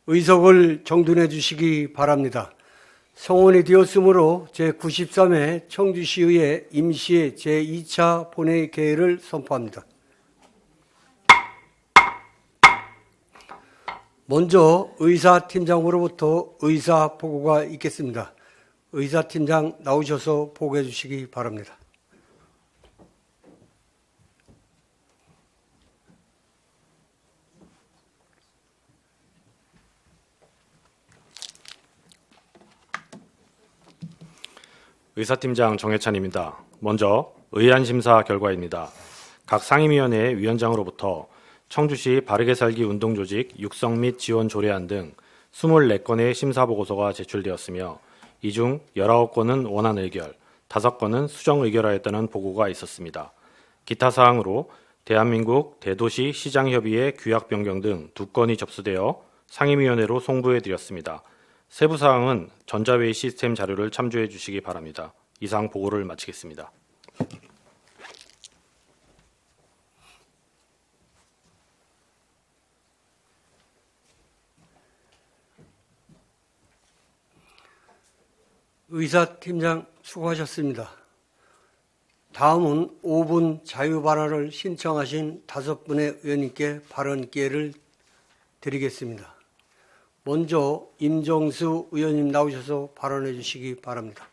의석을 정돈해 주시기 바랍니다. 성원이 되었으므로 제93회 청주시의회 임시 제2차 본회의 개회를 선포합니다. 먼저 의사팀장으로부터 의사보고가 있겠습니다. 의사팀장 나오셔서 보고해 주시기 바랍니다. 의사팀장 정해찬입니다. 먼저 의안심사 결과입니다. 각 상임위원회 위원장으로부터 청주시 바르게 살기 운동조직 육성 및 지원 조례안 등 24건의 심사보고서가 제출되었으며 이 중 19건은 원안 의결, 5건은 수정 의결하였다는 보고가 있었습니다. 기타 사항으로 대한민국 대도시 시장협의회 규약 변경 등 2건이 접수되어 상임위원회로 송부해드렸습니다. 세부 사항은 전자회의 시스템 자료를 참조해 주시기 바랍니다. 이상 보고를 마치겠습니다. 의사팀장 수고하셨습니다. 다음은 5분 자유발언을 신청하신 5분의 의원님께 발언 기회를 드리겠습니다. 먼저 임정수 의원님 나오셔서 발언해 주시기 바랍니다.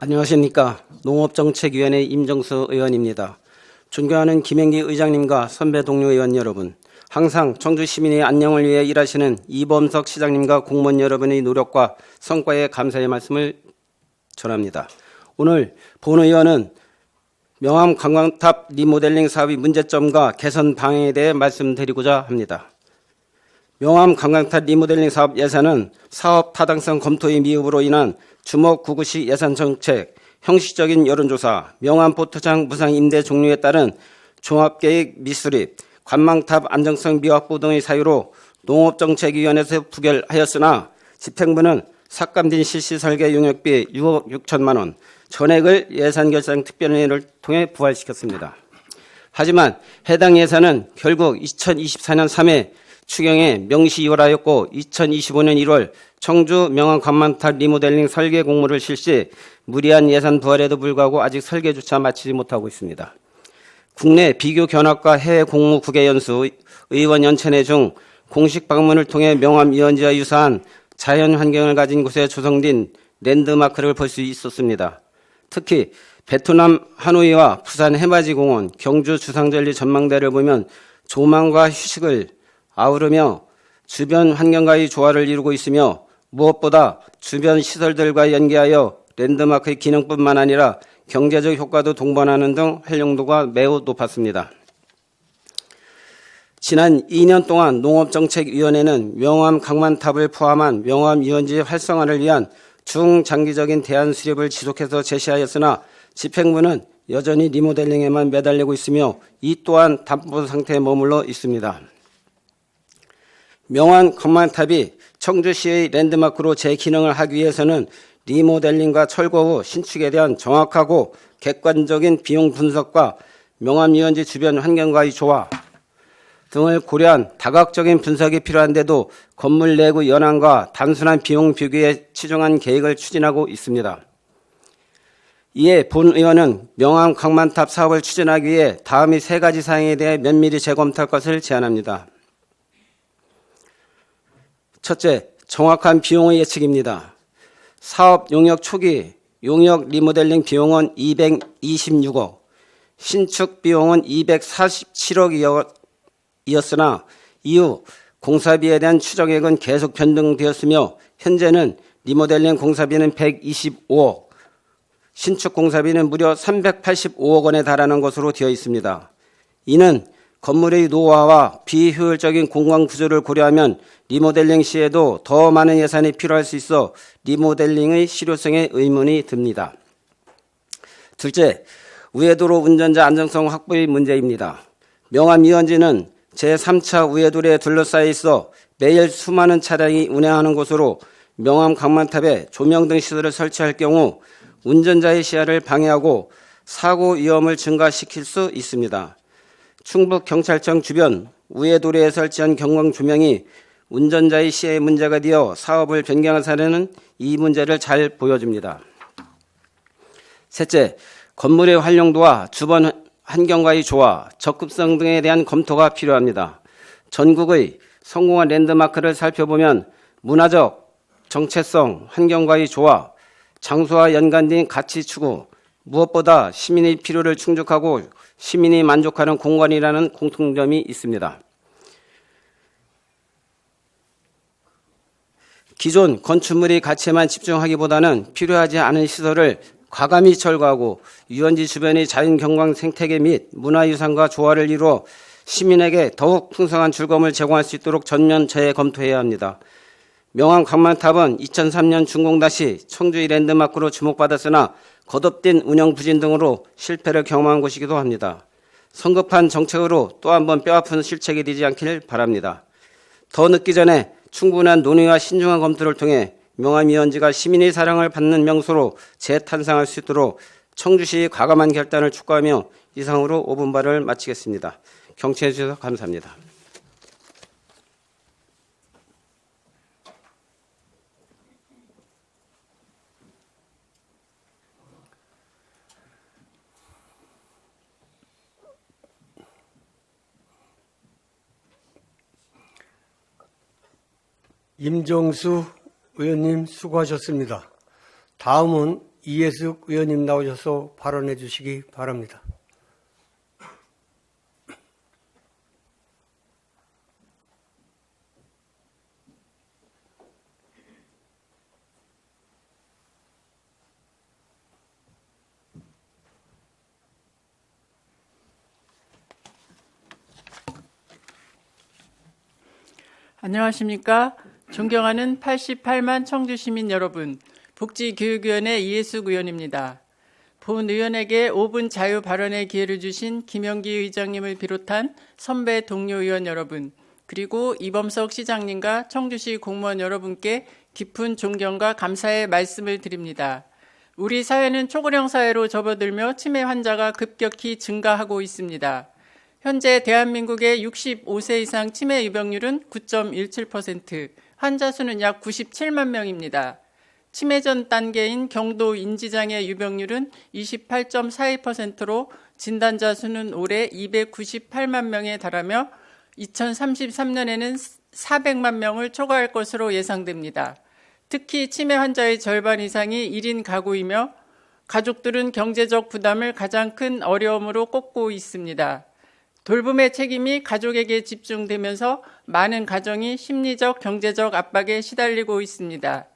안녕하십니까. 농업정책위원회 임정수 의원입니다. 존경하는 김행기 의장님과 선배 동료 의원 여러분, 항상 청주 시민의 안녕을 위해 일하시는 이범석 시장님과 공무원 여러분의 노력과 성과에 감사의 말씀을 전합니다. 오늘 본 의원은 명암 관광탑 리모델링 사업의 문제점과 개선 방향에 대해 말씀드리고자 합니다. 명암 관광탑 리모델링 사업 예산은 사업 타당성 검토의 미흡으로 인한 주먹구구식 예산 정책, 형식적인 여론조사, 명암 포토장 무상 임대 종료에 따른 종합계획 미수립, 관망탑 안정성 미확보 등의 사유로 농업정책위원회에서 부결하였으나 집행부는 삭감된 실시설계 용역비 6억 6천만 원, 전액을 예산결산특별회의를 통해 부활시켰습니다. 하지만 해당 예산은 결국 2024년 3회 추경에 명시이월하였고 2025년 1월 청주 명암 관망탑 리모델링 설계 공모를 실시, 무리한 예산 부활에도 불구하고 아직 설계조차 마치지 못하고 있습니다. 국내 비교 견학과 해외 공무 국외 연수, 의원 연천회 중 공식 방문을 통해 명암 유원지와 유사한 자연 환경을 가진 곳에 조성된 랜드마크를 볼 수 있었습니다. 특히 베트남 하노이와 부산 해맞이 공원, 경주 주상절리 전망대를 보면 조망과 휴식을 아우르며 주변 환경과의 조화를 이루고 있으며 무엇보다 주변 시설들과 연계하여 랜드마크의 기능뿐만 아니라 경제적 효과도 동반하는 등 활용도가 매우 높았습니다. 지난 2년 동안 농업정책위원회는 명암 강만탑을 포함한 명암 유원지 활성화를 위한 중장기적인 대안 수립을 지속해서 제시하였으나 집행부는 여전히 리모델링에만 매달리고 있으며 이 또한 담보 상태에 머물러 있습니다. 명암 강만탑이 청주시의 랜드마크로 재기능을 하기 위해서는 리모델링과 철거 후 신축에 대한 정확하고 객관적인 비용 분석과 명암 유원지 주변 환경과의 조화 등을 고려한 다각적인 분석이 필요한데도 건물 내구 연한과 단순한 비용 비교에 치중한 계획을 추진하고 있습니다. 이에 본 의원은 명암 강만탑 사업을 추진하기 위해 다음의 3가지 사항에 대해 면밀히 재검토할 것을 제안합니다. 첫째, 정확한 비용의 예측입니다. 사업 용역 초기 용역 리모델링 비용은 226억, 신축 비용은 247억이었으나 이후 공사비에 대한 추정액은 계속 변동되었으며 현재는 리모델링 공사비는 125억, 신축 공사비는 무려 385억 원에 달하는 것으로 되어 있습니다. 이는 건물의 노후화와 비효율적인 공간 구조를 고려하면 리모델링 시에도 더 많은 예산이 필요할 수 있어 리모델링의 실효성에 의문이 듭니다. 둘째, 우회도로 운전자 안정성 확보의 문제입니다. 명암 이원지는 제3차 우회도로에 둘러싸여 있어 매일 수많은 차량이 운행하는 곳으로 명암 강만탑에 조명 등 시설을 설치할 경우 운전자의 시야를 방해하고 사고 위험을 증가시킬 수 있습니다. 충북경찰청 주변 우회도로에 설치한 경광 조명이 운전자의 시야에 문제가 되어 사업을 변경한 사례는 이 문제를 잘 보여줍니다. 셋째, 건물의 활용도와 주변 환경과의 조화, 적급성 등에 대한 검토가 필요합니다. 전국의 성공한 랜드마크를 살펴보면 문화적, 정체성, 환경과의 조화, 장소와 연관된 가치 추구, 무엇보다 시민의 필요를 충족하고 시민이 만족하는 공간이라는 공통점이 있습니다. 기존 건축물의 가치에만 집중하기보다는 필요하지 않은 시설을 과감히 철거하고 유원지 주변의 자연경관 생태계 및 문화유산과 조화를 이루어 시민에게 더욱 풍성한 즐거움을 제공할 수 있도록 전면 재검토해야 합니다. 명암 강만탑은 2003년 준공다 시 청주의 랜드마크로 주목받았으나 거듭된 운영 부진 등으로 실패를 경험한 곳이기도 합니다. 성급한 정책으로 또 한 번 뼈아픈 실책이 되지 않길 바랍니다. 더 늦기 전에 충분한 논의와 신중한 검토를 통해 명암 이원지가 시민의 사랑을 받는 명소로 재탄생할 수 있도록 청주시의 과감한 결단을 촉구하며 이상으로 5분 발언을 마치겠습니다. 경청해 주셔서 감사합니다. 임정수 의원님 수고하셨습니다. 다음은 이해숙 의원님 나오셔서 발언해 주시기 바랍니다. 안녕하십니까. 존경하는 88만 청주시민 여러분, 복지교육위원회 이해숙 의원입니다. 본 의원에게 5분 자유 발언의 기회를 주신 김영기 의장님을 비롯한 선배 동료 의원 여러분, 그리고 이범석 시장님과 청주시 공무원 여러분께 깊은 존경과 감사의 말씀을 드립니다. 우리 사회는 초고령 사회로 접어들며 치매 환자가 급격히 증가하고 있습니다. 현재 대한민국의 65세 이상 치매 유병률은 9.17%, 환자 수는 약 97만 명입니다. 치매 전 단계인 경도 인지장애 유병률은 28.42%로 진단자 수는 올해 298만 명에 달하며 2033년에는 400만 명을 초과할 것으로 예상됩니다. 특히 치매 환자의 절반 이상이 1인 가구이며 가족들은 경제적 부담을 가장 큰 어려움으로 꼽고 있습니다. 돌봄의 책임이 가족에게 집중되면서 많은 가정이 심리적, 경제적 압박에 시달리고 있습니다.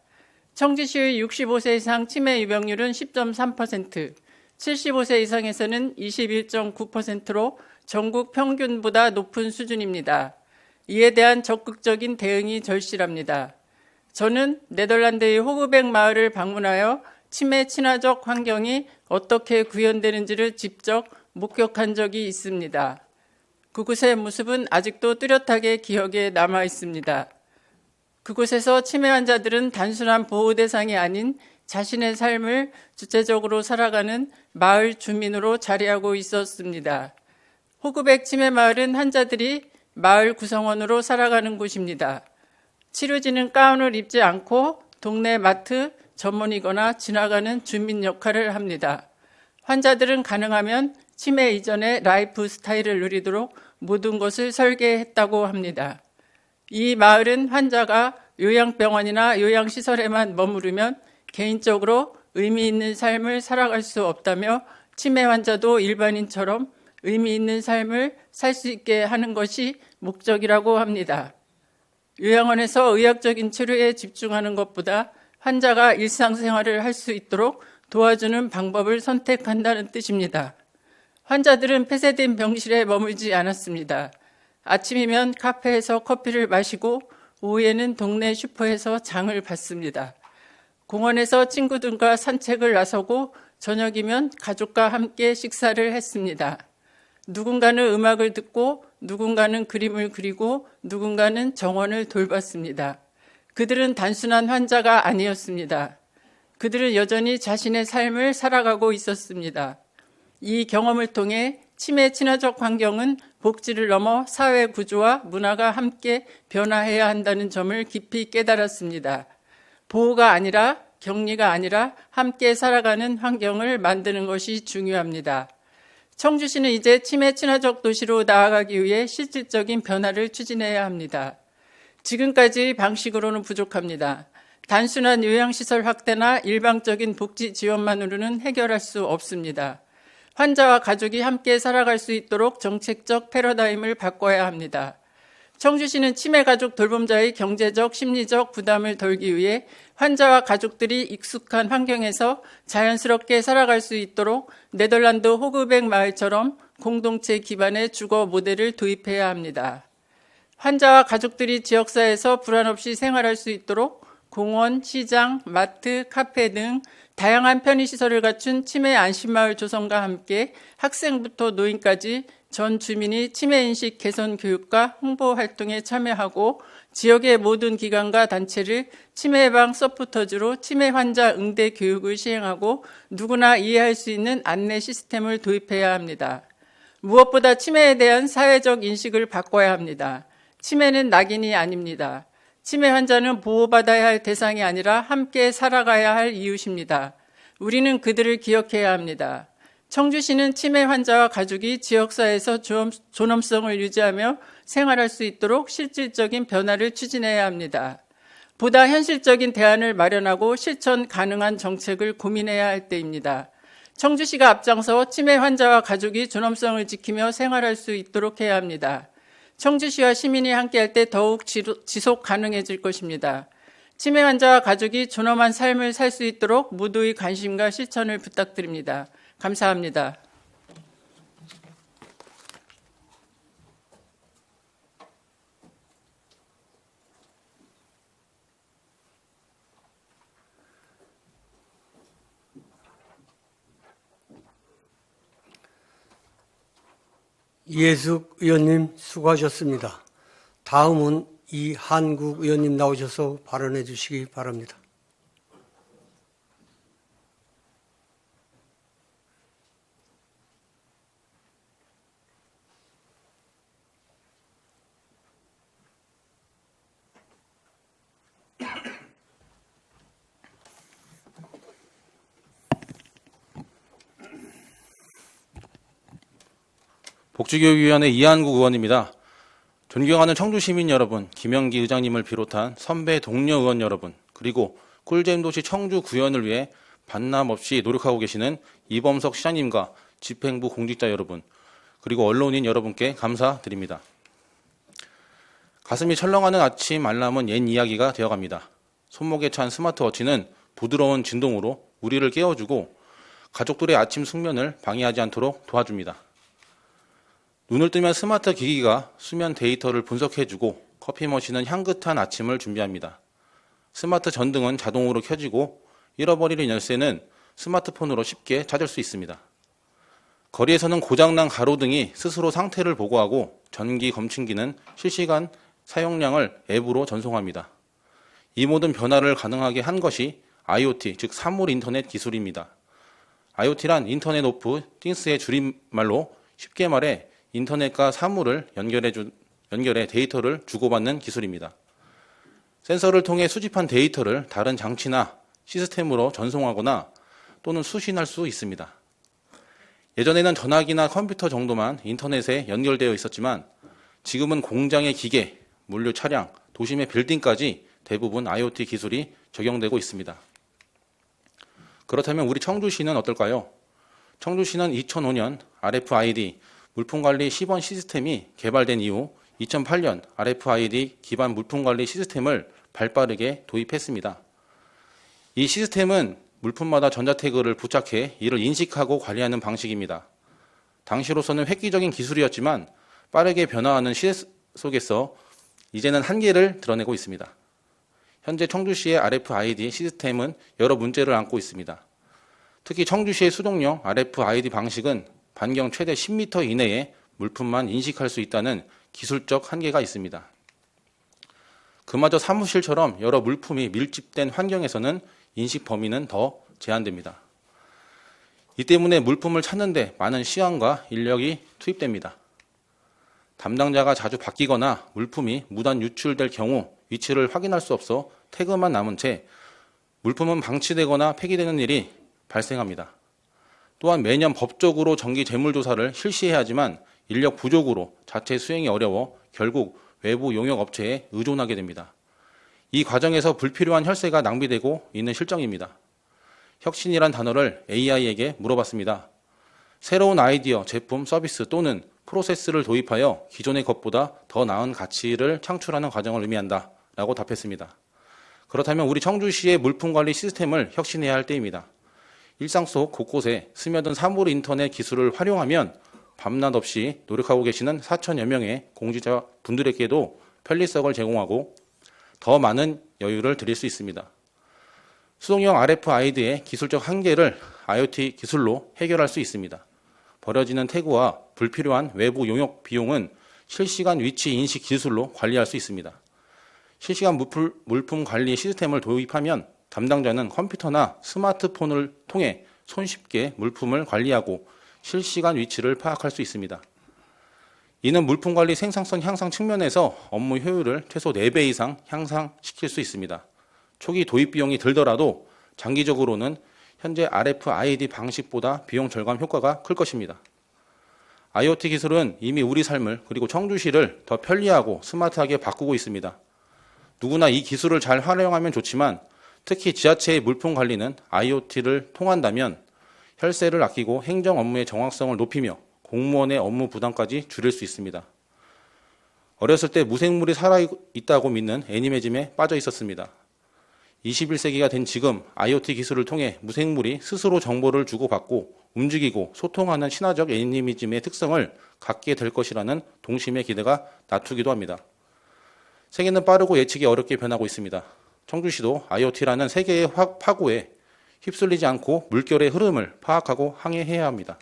청주시의 65세 이상 치매 유병률은 10.3%, 75세 이상에서는 21.9%로 전국 평균보다 높은 수준입니다. 이에 대한 적극적인 대응이 절실합니다. 저는 네덜란드의 호그백 마을을 방문하여 치매 친화적 환경이 어떻게 구현되는지를 직접 목격한 적이 있습니다. 그곳의 모습은 아직도 뚜렷하게 기억에 남아 있습니다. 그곳에서 치매 환자들은 단순한 보호 대상이 아닌 자신의 삶을 주체적으로 살아가는 마을 주민으로 자리하고 있었습니다. 호그백 치매 마을은 환자들이 마을 구성원으로 살아가는 곳입니다. 치료지는 가운을 입지 않고 동네 마트 전문이거나 지나가는 주민 역할을 합니다. 환자들은 가능하면 치매 이전의 라이프 스타일을 누리도록 모든 것을 설계했다고 합니다. 이 마을은 환자가 요양병원이나 요양시설에만 머무르면 개인적으로 의미 있는 삶을 살아갈 수 없다며 치매 환자도 일반인처럼 의미 있는 삶을 살 수 있게 하는 것이 목적이라고 합니다. 요양원에서 의학적인 치료에 집중하는 것보다 환자가 일상생활을 할 수 있도록 도와주는 방법을 선택한다는 뜻입니다. 환자들은 폐쇄된 병실에 머물지 않았습니다. 아침이면 카페에서 커피를 마시고 오후에는 동네 슈퍼에서 장을 봤습니다. 공원에서 친구들과 산책을 나서고 저녁이면 가족과 함께 식사를 했습니다. 누군가는 음악을 듣고 누군가는 그림을 그리고 누군가는 정원을 돌봤습니다. 그들은 단순한 환자가 아니었습니다. 그들은 여전히 자신의 삶을 살아가고 있었습니다. 이 경험을 통해 치매 친화적 환경은 복지를 넘어 사회 구조와 문화가 함께 변화해야 한다는 점을 깊이 깨달았습니다. 보호가 아니라 격리가 아니라 함께 살아가는 환경을 만드는 것이 중요합니다. 청주시는 이제 치매 친화적 도시로 나아가기 위해 실질적인 변화를 추진해야 합니다. 지금까지 방식으로는 부족합니다. 단순한 요양시설 확대나 일방적인 복지 지원만으로는 해결할 수 없습니다. 환자와 가족이 함께 살아갈 수 있도록 정책적 패러다임을 바꿔야 합니다. 청주시는 치매 가족 돌봄자의 경제적, 심리적 부담을 덜기 위해 환자와 가족들이 익숙한 환경에서 자연스럽게 살아갈 수 있도록 네덜란드 호그백 마을처럼 공동체 기반의 주거 모델을 도입해야 합니다. 환자와 가족들이 지역사회에서 불안 없이 생활할 수 있도록 공원, 시장, 마트, 카페 등 다양한 편의시설을 갖춘 치매 안심마을 조성과 함께 학생부터 노인까지 전 주민이 치매인식 개선 교육과 홍보 활동에 참여하고 지역의 모든 기관과 단체를 치매 예방 서포터즈로 치매 환자 응대 교육을 시행하고 누구나 이해할 수 있는 안내 시스템을 도입해야 합니다. 무엇보다 치매에 대한 사회적 인식을 바꿔야 합니다. 치매는 낙인이 아닙니다. 치매 환자는 보호받아야 할 대상이 아니라 함께 살아가야 할 이웃입니다. 우리는 그들을 기억해야 합니다. 청주시는 치매 환자와 가족이 지역사회에서 존엄성을 유지하며 생활할 수 있도록 실질적인 변화를 추진해야 합니다. 보다 현실적인 대안을 마련하고 실천 가능한 정책을 고민해야 할 때입니다. 청주시가 앞장서 치매 환자와 가족이 존엄성을 지키며 생활할 수 있도록 해야 합니다. 청주시와 시민이 함께할 때 더욱 지속 가능해질 것입니다. 치매 환자와 가족이 존엄한 삶을 살 수 있도록 모두의 관심과 실천을 부탁드립니다. 감사합니다. 이해숙 의원님 수고하셨습니다. 다음은 이한국 의원님 나오셔서 발언해 주시기 바랍니다. 복지교육위원회 이한국 의원입니다. 존경하는 청주시민 여러분, 김영기 의장님을 비롯한 선배 동료 의원 여러분, 그리고 꿀잼도시 청주 구현을 위해 반남 없이 노력하고 계시는 이범석 시장님과 집행부 공직자 여러분, 그리고 언론인 여러분께 감사드립니다. 가슴이 철렁하는 아침 알람은 옛 이야기가 되어갑니다. 손목에 찬 스마트워치는 부드러운 진동으로 우리를 깨워주고 가족들의 아침 숙면을 방해하지 않도록 도와줍니다. 눈을 뜨면 스마트 기기가 수면 데이터를 분석해주고 커피 머신은 향긋한 아침을 준비합니다. 스마트 전등은 자동으로 켜지고 잃어버리는 열쇠는 스마트폰으로 쉽게 찾을 수 있습니다. 거리에서는 고장난 가로등이 스스로 상태를 보고하고 전기 검침기는 실시간 사용량을 앱으로 전송합니다. 이 모든 변화를 가능하게 한 것이 IoT, 즉 사물 인터넷 기술입니다. IoT란 인터넷 오브 띵스의 줄임말로 쉽게 말해 인터넷과 사물을 연결해 데이터를 주고받는 기술입니다. 센서를 통해 수집한 데이터를 다른 장치나 시스템으로 전송하거나 또는 수신할 수 있습니다. 예전에는 전화기나 컴퓨터 정도만 인터넷에 연결되어 있었지만 지금은 공장의 기계, 물류 차량, 도심의 빌딩까지 대부분 IoT 기술이 적용되고 있습니다. 그렇다면 우리 청주시는 어떨까요? 청주시는 2005년 RFID 물품관리 10원 시스템이 개발된 이후 2008년 RFID 기반 물품관리 시스템을 발빠르게 도입했습니다. 이 시스템은 물품마다 전자태그를 부착해 이를 인식하고 관리하는 방식입니다. 당시로서는 획기적인 기술이었지만 빠르게 변화하는 시대 속에서 이제는 한계를 드러내고 있습니다. 현재 청주시의 RFID 시스템은 여러 문제를 안고 있습니다. 특히 청주시의 수동용 RFID 방식은 반경 최대 10m 이내에 물품만 인식할 수 있다는 기술적 한계가 있습니다. 그마저 사무실처럼 여러 물품이 밀집된 환경에서는 인식 범위는 더 제한됩니다. 이 때문에 물품을 찾는데 많은 시간과 인력이 투입됩니다. 담당자가 자주 바뀌거나 물품이 무단 유출될 경우 위치를 확인할 수 없어 태그만 남은 채 물품은 방치되거나 폐기되는 일이 발생합니다. 또한 매년 법적으로 정기 재물조사를 실시해야 하지만 인력 부족으로 자체 수행이 어려워 결국 외부 용역 업체에 의존하게 됩니다. 이 과정에서 불필요한 혈세가 낭비되고 있는 실정입니다. 혁신이란 단어를 AI에게 물어봤습니다. 새로운 아이디어, 제품, 서비스 또는 프로세스를 도입하여 기존의 것보다 더 나은 가치를 창출하는 과정을 의미한다 라고 답했습니다. 그렇다면 우리 청주시의 물품관리 시스템을 혁신해야 할 때입니다. 일상 속 곳곳에 스며든 사물 인터넷 기술을 활용하면 밤낮 없이 노력하고 계시는 4천여 명의 공직자분들에게도 편리성을 제공하고 더 많은 여유를 드릴 수 있습니다. 수동형 RFID의 기술적 한계를 IoT 기술로 해결할 수 있습니다. 버려지는 태그와 불필요한 외부 용역 비용은 실시간 위치 인식 기술로 관리할 수 있습니다. 실시간 물품 관리 시스템을 도입하면 담당자는 컴퓨터나 스마트폰을 통해 손쉽게 물품을 관리하고 실시간 위치를 파악할 수 있습니다. 이는 물품 관리 생산성 향상 측면에서 업무 효율을 최소 4배 이상 향상시킬 수 있습니다. 초기 도입 비용이 들더라도 장기적으로는 현재 RFID 방식보다 비용 절감 효과가 클 것입니다. IoT 기술은 이미 우리 삶을 그리고 청주시를 더 편리하고 스마트하게 바꾸고 있습니다. 누구나 이 기술을 잘 활용하면 좋지만 특히 지자체의 물품 관리는 IoT를 통한다면 혈세를 아끼고 행정 업무의 정확성을 높이며 공무원의 업무 부담까지 줄일 수 있습니다. 어렸을 때 무생물이 살아있다고 믿는 애니메즘에 빠져 있었습니다. 21세기가 된 지금 IoT 기술을 통해 무생물이 스스로 정보를 주고받고 움직이고 소통하는 신화적 애니미즘의 특성을 갖게 될 것이라는 동심의 기대가 낮추기도 합니다. 세계는 빠르고 예측이 어렵게 변하고 있습니다. 청주시도 IoT라는 세계의 파고에 휩쓸리지 않고 물결의 흐름을 파악하고 항해해야 합니다.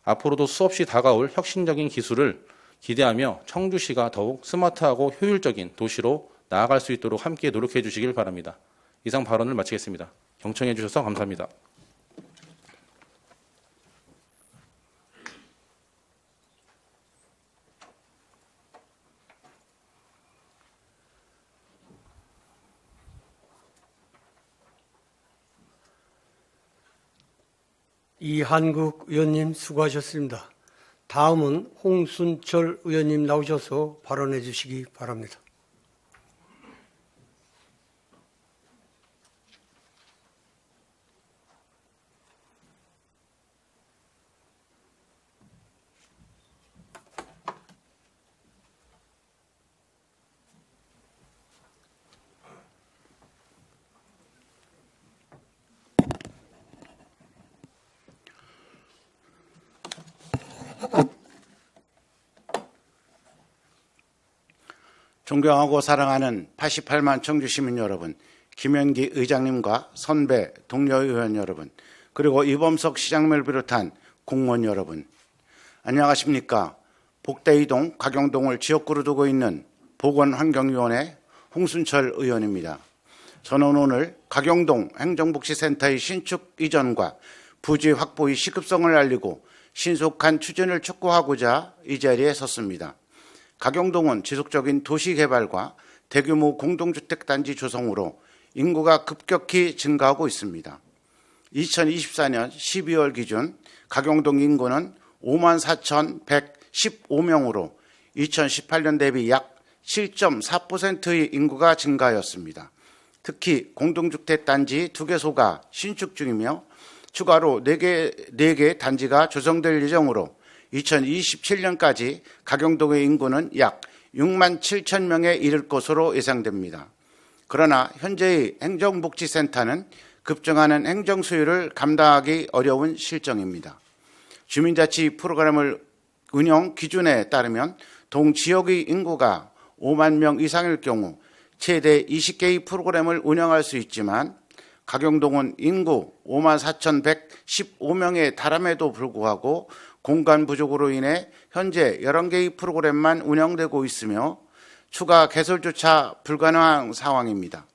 앞으로도 수없이 다가올 혁신적인 기술을 기대하며 청주시가 더욱 스마트하고 효율적인 도시로 나아갈 수 있도록 함께 노력해 주시길 바랍니다. 이상 발언을 마치겠습니다. 경청해 주셔서 감사합니다. 이한국 의원님 수고하셨습니다. 다음은 홍순철 의원님 나오셔서 발언해 주시기 바랍니다. 존경하고 사랑하는 88만 청주 시민 여러분, 김현기 의장님과 선배 동료 의원 여러분, 그리고 이범석 시장님을 비롯한 공무원 여러분, 안녕하십니까? 복대이동, 가경동을 지역구로 두고 있는 보건환경위원회 홍순철 의원입니다. 저는 오늘 가경동 행정복지센터의 신축 이전과 부지 확보의 시급성을 알리고 신속한 추진을 촉구하고자 이 자리에 섰습니다. 가경동은 지속적인 도시개발과 대규모 공동주택단지 조성으로 인구가 급격히 증가하고 있습니다. 2024년 12월 기준 가경동 인구는 54,115명으로 2018년 대비 약 7.4%의 인구가 증가하였습니다. 특히 공동주택단지 2개소가 신축 중이며 추가로 4개 단지가 조성될 예정으로 2027년까지 가경동의 인구는 약 6만 7천 명에 이를 것으로 예상됩니다. 그러나 현재의 행정복지센터는 급증하는 행정수요를 감당하기 어려운 실정입니다. 주민자치 프로그램을 운영 기준에 따르면 동지역의 인구가 5만 명 이상일 경우 최대 20개의 프로그램을 운영할 수 있지만 가경동은 인구 5만 4,115명에 달함에도 불구하고 공간 부족으로 인해 현재 11개의 프로그램만 운영되고 있으며 추가 개설조차 불가능한 상황입니다.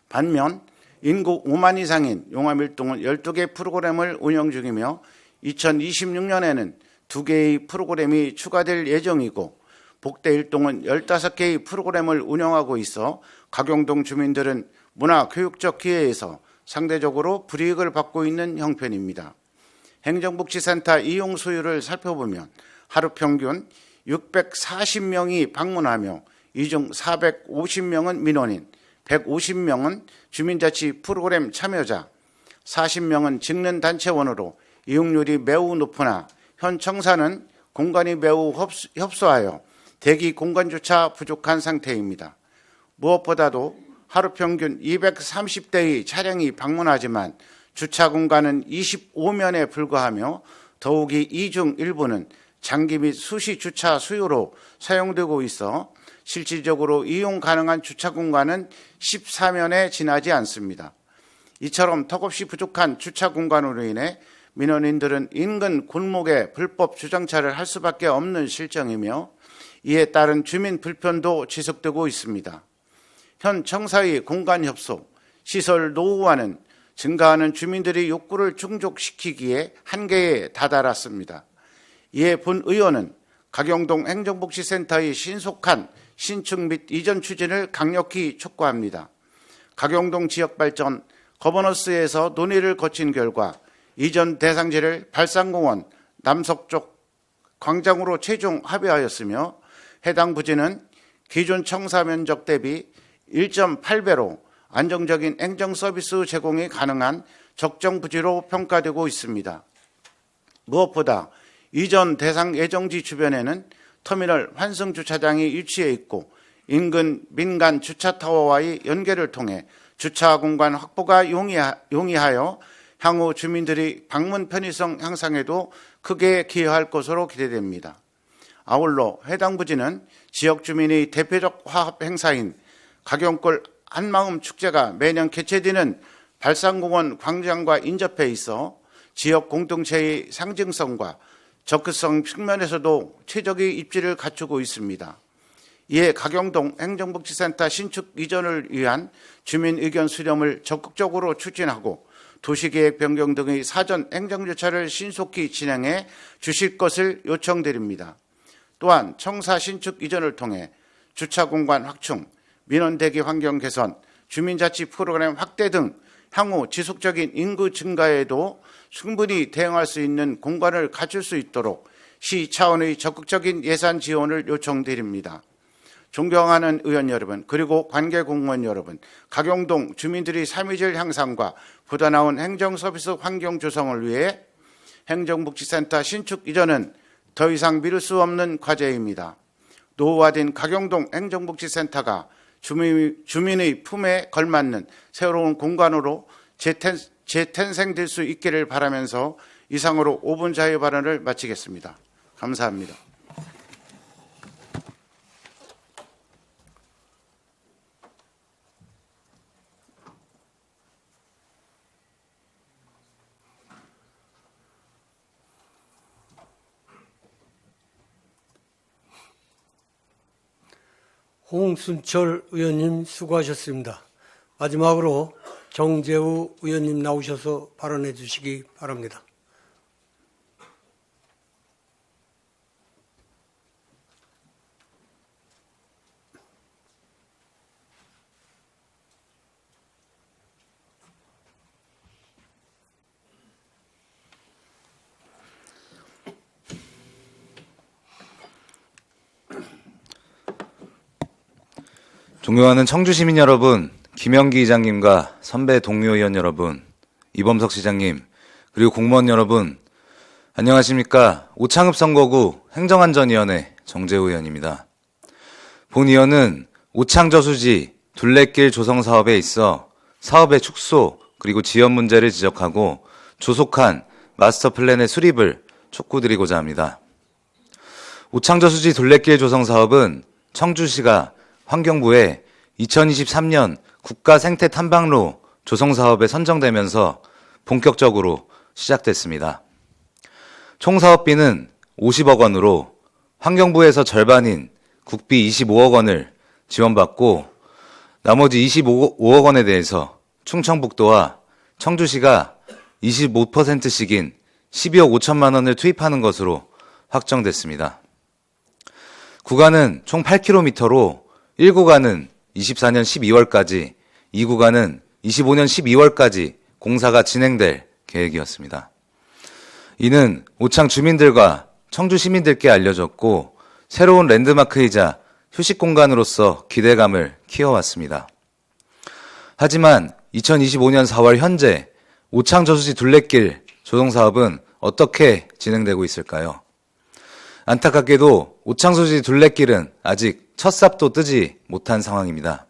반면 인구 5만 이상인 용암일동은 12개 프로그램을 운영 중이며 2026년에는 2개의 프로그램이 추가될 예정이고 복대일동은 15개의 프로그램을 운영하고 있어 가경동 주민들은 문화교육적 기회에서 상대적으로 불이익을 받고 있는 형편입니다. 행정복지센터 이용 수요를 살펴보면 하루 평균 640명이 방문하며 이 중 450명은 민원인, 150명은 주민자치 프로그램 참여자, 40명은 직능단체원으로 이용률이 매우 높으나 현 청사는 공간이 매우 협소하여 대기 공간조차 부족한 상태입니다. 무엇보다도 하루 평균 230대의 차량이 방문하지만 주차 공간은 25면에 불과하며 더욱이 이 중 일부는 장기 및 수시 주차 수요로 사용되고 있어 실질적으로 이용 가능한 주차 공간은 14면에 지나지 않습니다. 이처럼 턱없이 부족한 주차 공간으로 인해 민원인들은 인근 골목에 불법 주정차를 할 수밖에 없는 실정이며 이에 따른 주민 불편도 지속되고 있습니다. 현 청사의 공간 협소, 시설 노후화는 증가하는 주민들의 욕구를 충족시키기에 한계에 다다랐습니다. 이에 본 의원은 가경동 행정복지센터의 신속한 신축 및 이전 추진을 강력히 촉구합니다. 가경동 지역발전 거버넌스에서 논의를 거친 결과 이전 대상지를 발산공원 남서쪽 광장으로 최종 합의하였으며 해당 부지는 기존 청사 면적 대비 1.8배로 안정적인 행정 서비스 제공이 가능한 적정 부지로 평가되고 있습니다. 무엇보다 이전 대상 예정지 주변에는 터미널 환승 주차장이 위치해 있고 인근 민간 주차타워와의 연계를 통해 주차 공간 확보가 용이하여 향후 주민들이 방문 편의성 향상에도 크게 기여할 것으로 기대됩니다. 아울러 해당 부지는 지역 주민의 대표적 화합 행사인 가경골 한마음 축제가 매년 개최되는 발산공원 광장과 인접해 있어 지역 공동체의 상징성과 적극성 측면에서도 최적의 입지를 갖추고 있습니다. 이에 가경동 행정복지센터 신축 이전을 위한 주민 의견 수렴을 적극적으로 추진하고 도시계획 변경 등의 사전 행정조차를 신속히 진행해 주실 것을 요청드립니다. 또한 청사 신축 이전을 통해 주차 공간 확충, 민원 대기 환경 개선, 주민자치 프로그램 확대 등 향후 지속적인 인구 증가에도 충분히 대응할 수 있는 공간을 갖출 수 있도록 시 차원의 적극적인 예산 지원을 요청드립니다. 존경하는 의원 여러분, 그리고 관계 공무원 여러분, 가경동 주민들의 삶의질 향상과 보다 나은 행정서비스 환경 조성을 위해 행정복지센터 신축 이전은 더 이상 미룰 수 없는 과제입니다. 노후화된 가경동 행정복지센터가 주민의 품에 걸맞는 새로운 공간으로 재탄생될 수 있기를 바라면서 이상으로 5분 자유 발언을 마치겠습니다. 감사합니다. 홍순철 의원님 수고하셨습니다. 마지막으로 정재우 의원님 나오셔서 발언해 주시기 바랍니다. 존경하는 청주시민 여러분, 김영기 이장님과 선배 동료 의원 여러분, 이범석 시장님, 그리고 공무원 여러분, 안녕하십니까. 오창읍 선거구 행정안전위원회 정재우 의원입니다. 본 의원은 오창저수지 둘레길 조성 사업에 있어 사업의 축소 그리고 지연 문제를 지적하고 조속한 마스터 플랜의 수립을 촉구드리고자 합니다. 오창저수지 둘레길 조성 사업은 청주시가 환경부에 2023년 국가 생태 탐방로 조성 사업에 선정되면서 본격적으로 시작됐습니다. 총 사업비는 50억 원으로 환경부에서 절반인 국비 25억 원을 지원받고 나머지 25억 원에 대해서 충청북도와 청주시가 25%씩인 12억 5천만 원을 투입하는 것으로 확정됐습니다. 구간은 총 8km로 1구간은 24년 12월까지, 2구간은 25년 12월까지 공사가 진행될 계획이었습니다. 이는 오창 주민들과 청주 시민들께 알려졌고 새로운 랜드마크이자 휴식 공간으로서 기대감을 키워왔습니다. 하지만 2025년 4월 현재 오창저수지 둘레길 조성 사업은 어떻게 진행되고 있을까요? 안타깝게도 오창저수지 둘레길은 아직 첫 삽도 뜨지 못한 상황입니다.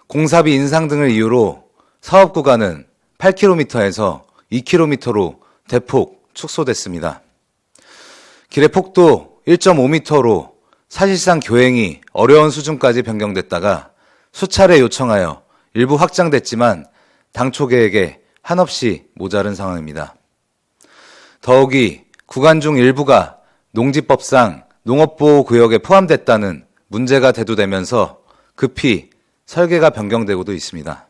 공사비 인상 등을 이유로 사업 구간은 8km에서 2km로 대폭 축소됐습니다. 길의 폭도 1.5m로 사실상 교행이 어려운 수준까지 변경됐다가 수차례 요청하여 일부 확장됐지만 당초 계획에 한없이 모자른 상황입니다. 더욱이 구간 중 일부가 농지법상 농업보호구역에 포함됐다는 문제가 대두되면서 급히 설계가 변경되고도 있습니다.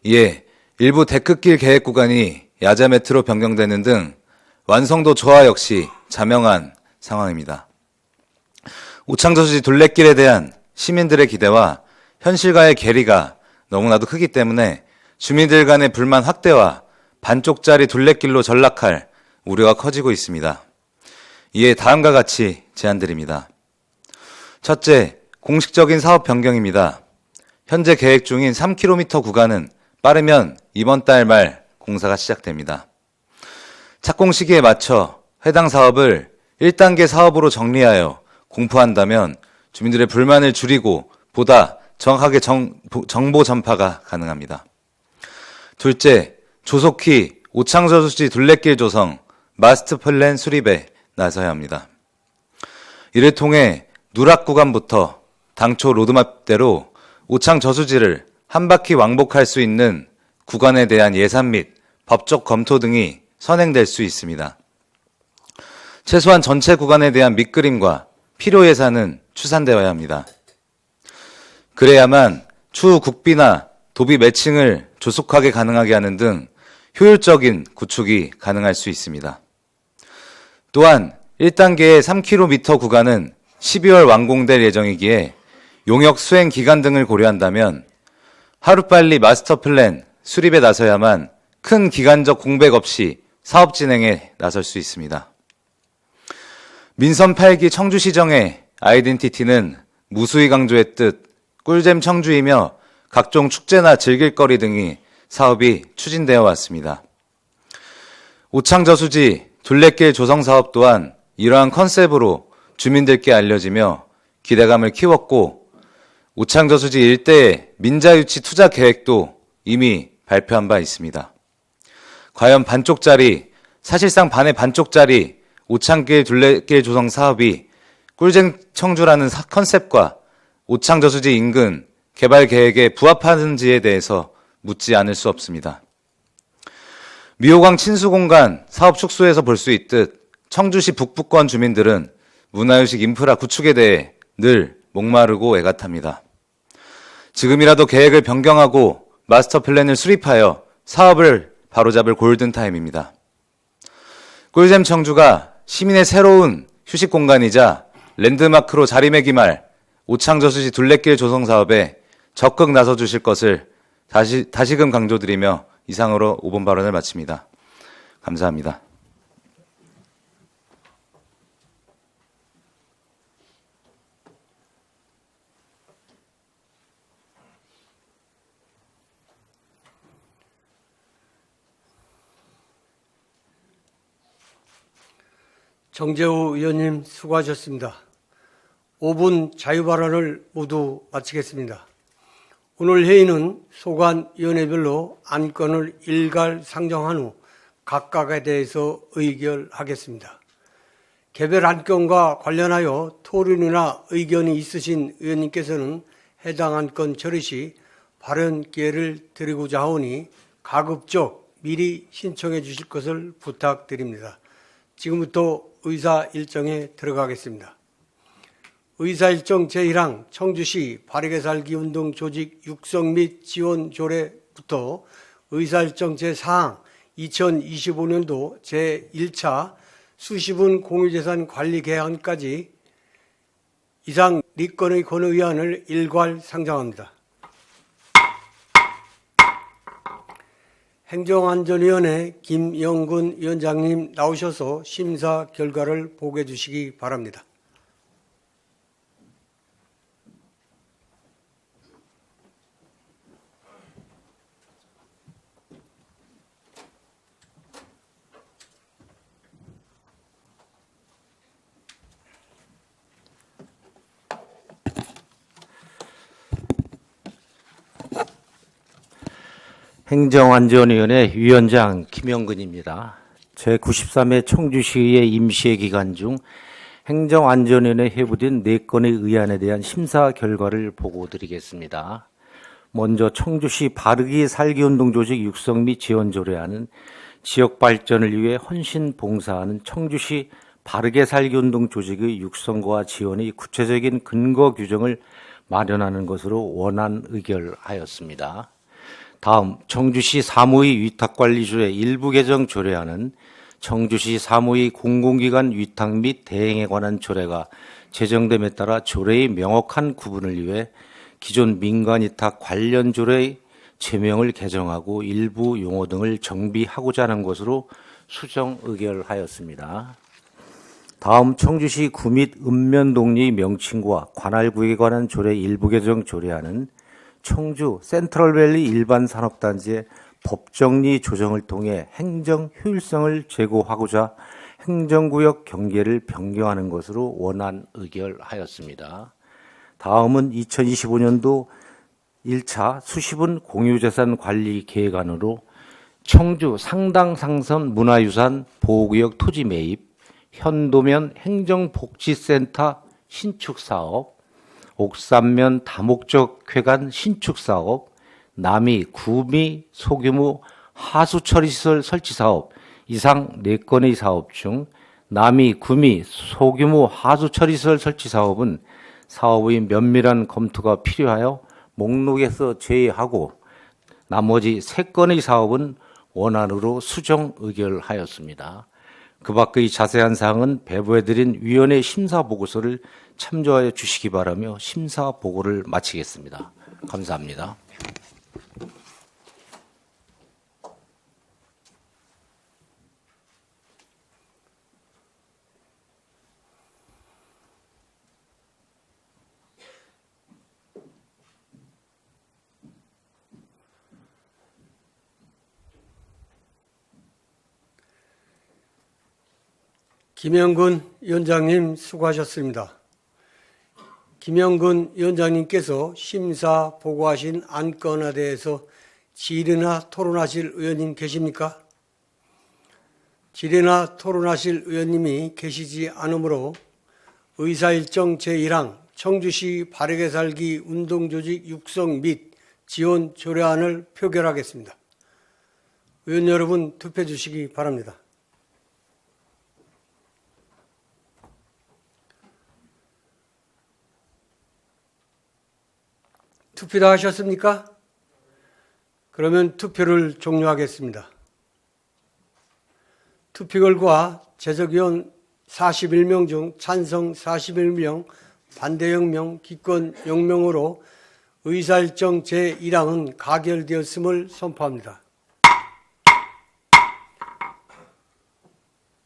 이에 일부 데크길 계획 구간이 야자매트로 변경되는 등 완성도 저하 역시 자명한 상황입니다. 오창저수지 둘레길에 대한 시민들의 기대와 현실과의 괴리가 너무나도 크기 때문에 주민들 간의 불만 확대와 반쪽짜리 둘레길로 전락할 우려가 커지고 있습니다. 이에 다음과 같이 제안드립니다. 첫째, 공식적인 사업 변경입니다. 현재 계획 중인 3km 구간은 빠르면 이번 달 말 공사가 시작됩니다. 착공 시기에 맞춰 해당 사업을 1단계 사업으로 정리하여 공포한다면 주민들의 불만을 줄이고 보다 정확하게 정보 전파가 가능합니다. 둘째, 조속히 오창저수지 둘레길 조성, 마스터 플랜 수립에 나서야 합니다. 이를 통해 누락 구간부터 당초 로드맵대로 오창저수지를 한 바퀴 왕복할 수 있는 구간에 대한 예산 및 법적 검토 등이 선행될 수 있습니다. 최소한 전체 구간에 대한 밑그림과 필요 예산은 추산되어야 합니다. 그래야만 추후 국비나 도비 매칭을 조속하게 가능하게 하는 등 효율적인 구축이 가능할 수 있습니다. 또한 1단계의 3km 구간은 12월 완공될 예정이기에 용역 수행 기간 등을 고려한다면 하루빨리 마스터 플랜 수립에 나서야만 큰 기간적 공백 없이 사업 진행에 나설 수 있습니다. 민선 8기 청주시정의 아이덴티티는 무수히 강조했듯 꿀잼 청주이며 각종 축제나 즐길거리 등이 사업이 추진되어 왔습니다. 오창저수지 둘레길 조성 사업 또한 이러한 컨셉으로 주민들께 알려지며 기대감을 키웠고 오창저수지 일대의 민자유치 투자 계획도 이미 발표한 바 있습니다. 과연 반쪽짜리, 사실상 반의 반쪽짜리 오창길 둘레길 조성 사업이 꿀잼 청주라는 컨셉과 오창저수지 인근 개발 계획에 부합하는지에 대해서 묻지 않을 수 없습니다. 미호강 친수공간 사업 축소에서 볼 수 있듯 청주시 북부권 주민들은 문화유식 인프라 구축에 대해 늘 목마르고 애같합니다. 지금이라도 계획을 변경하고 마스터 플랜을 수립하여 사업을 바로잡을 골든타임입니다. 꿀잼 청주가 시민의 새로운 휴식 공간이자 랜드마크로 자리매김할 오창저수지 둘레길 조성 사업에 적극 나서 주실 것을 다시금 강조드리며 이상으로 5번 발언을 마칩니다. 감사합니다. 정재우 의원님 수고하셨습니다. 5분 자유발언을 모두 마치겠습니다. 오늘 회의는 소관위원회별로 안건을 일괄 상정한 후 각각에 대해서 의결하겠습니다. 개별 안건과 관련하여 토론이나 의견이 있으신 의원님께서는 해당 안건 처리 시 발언 기회를 드리고자 하오니 가급적 미리 신청해 주실 것을 부탁드립니다. 지금부터 의사 일정에 들어가겠습니다. 의사 일정 제1항 청주시 바르게 살기 운동 조직 육성 및 지원 조례부터 의사 일정 제4항 2025년도 제1차 수시분 공유재산 관리 개헌까지 이상 리건의 권의안을 일괄 상정합니다. 행정안전위원회 김영근 위원장님 나오셔서 심사 결과를 보고해 주시기 바랍니다. 행정안전위원회 위원장 김영근입니다. 제93회 청주시의 임시회 기간 중 행정안전위원회에 회부된 4건의 의안에 대한 심사 결과를 보고드리겠습니다. 먼저 청주시 바르게 살기 운동 조직 육성 및 지원 조례안은 지역 발전을 위해 헌신 봉사하는 청주시 바르게 살기 운동 조직의 육성과 지원의 구체적인 근거 규정을 마련하는 것으로 원안 의결하였습니다. 다음 청주시 사무의 위탁관리조례 일부 개정 조례안은 청주시 사무의 공공기관 위탁 및 대행에 관한 조례가 제정됨에 따라 조례의 명확한 구분을 위해 기존 민간위탁 관련 조례의 제명을 개정하고 일부 용어 등을 정비하고자 하는 것으로 수정 의결하였습니다. 다음 청주시 구 및 읍면동리의 명칭과 관할구에 관한 조례 일부 개정 조례안은 청주 센트럴밸리 일반산업단지의 법정리 조정을 통해 행정 효율성을 제고하고자 행정구역 경계를 변경하는 것으로 원안 의결하였습니다. 다음은 2025년도 1차 수시분 공유재산 관리 계획안으로 청주 상당상선 문화유산 보호구역 토지 매입, 현도면 행정복지센터 신축사업, 옥산면 다목적 회관 신축사업, 남이 구미 소규모 하수처리시설 설치사업 이상 4건의 사업 중 남이 구미 소규모 하수처리시설 설치사업은 사업의 면밀한 검토가 필요하여 목록에서 제외하고 나머지 3건의 사업은 원안으로 수정 의결하였습니다. 그 밖의 자세한 사항은 배부해드린 위원회 심사보고서를 참조하여 주시기 바라며 심사보고를 마치겠습니다. 감사합니다. 김영근 위원장님 수고하셨습니다. 김영근 위원장님께서 심사 보고하신 안건에 대해서 질의나 토론하실 의원님 계십니까? 질의나 토론하실 의원님이 계시지 않으므로 의사일정 제1항 청주시 바르게 살기 운동조직 육성 및 지원 조례안을 표결하겠습니다. 의원 여러분 투표해 주시기 바랍니다. 투표 다 하셨습니까? 그러면 투표를 종료하겠습니다. 투표 결과 재적위원 41명 중 찬성 41명, 반대 0명, 기권 0명으로 의사일정 제1항은 가결되었음을 선포합니다.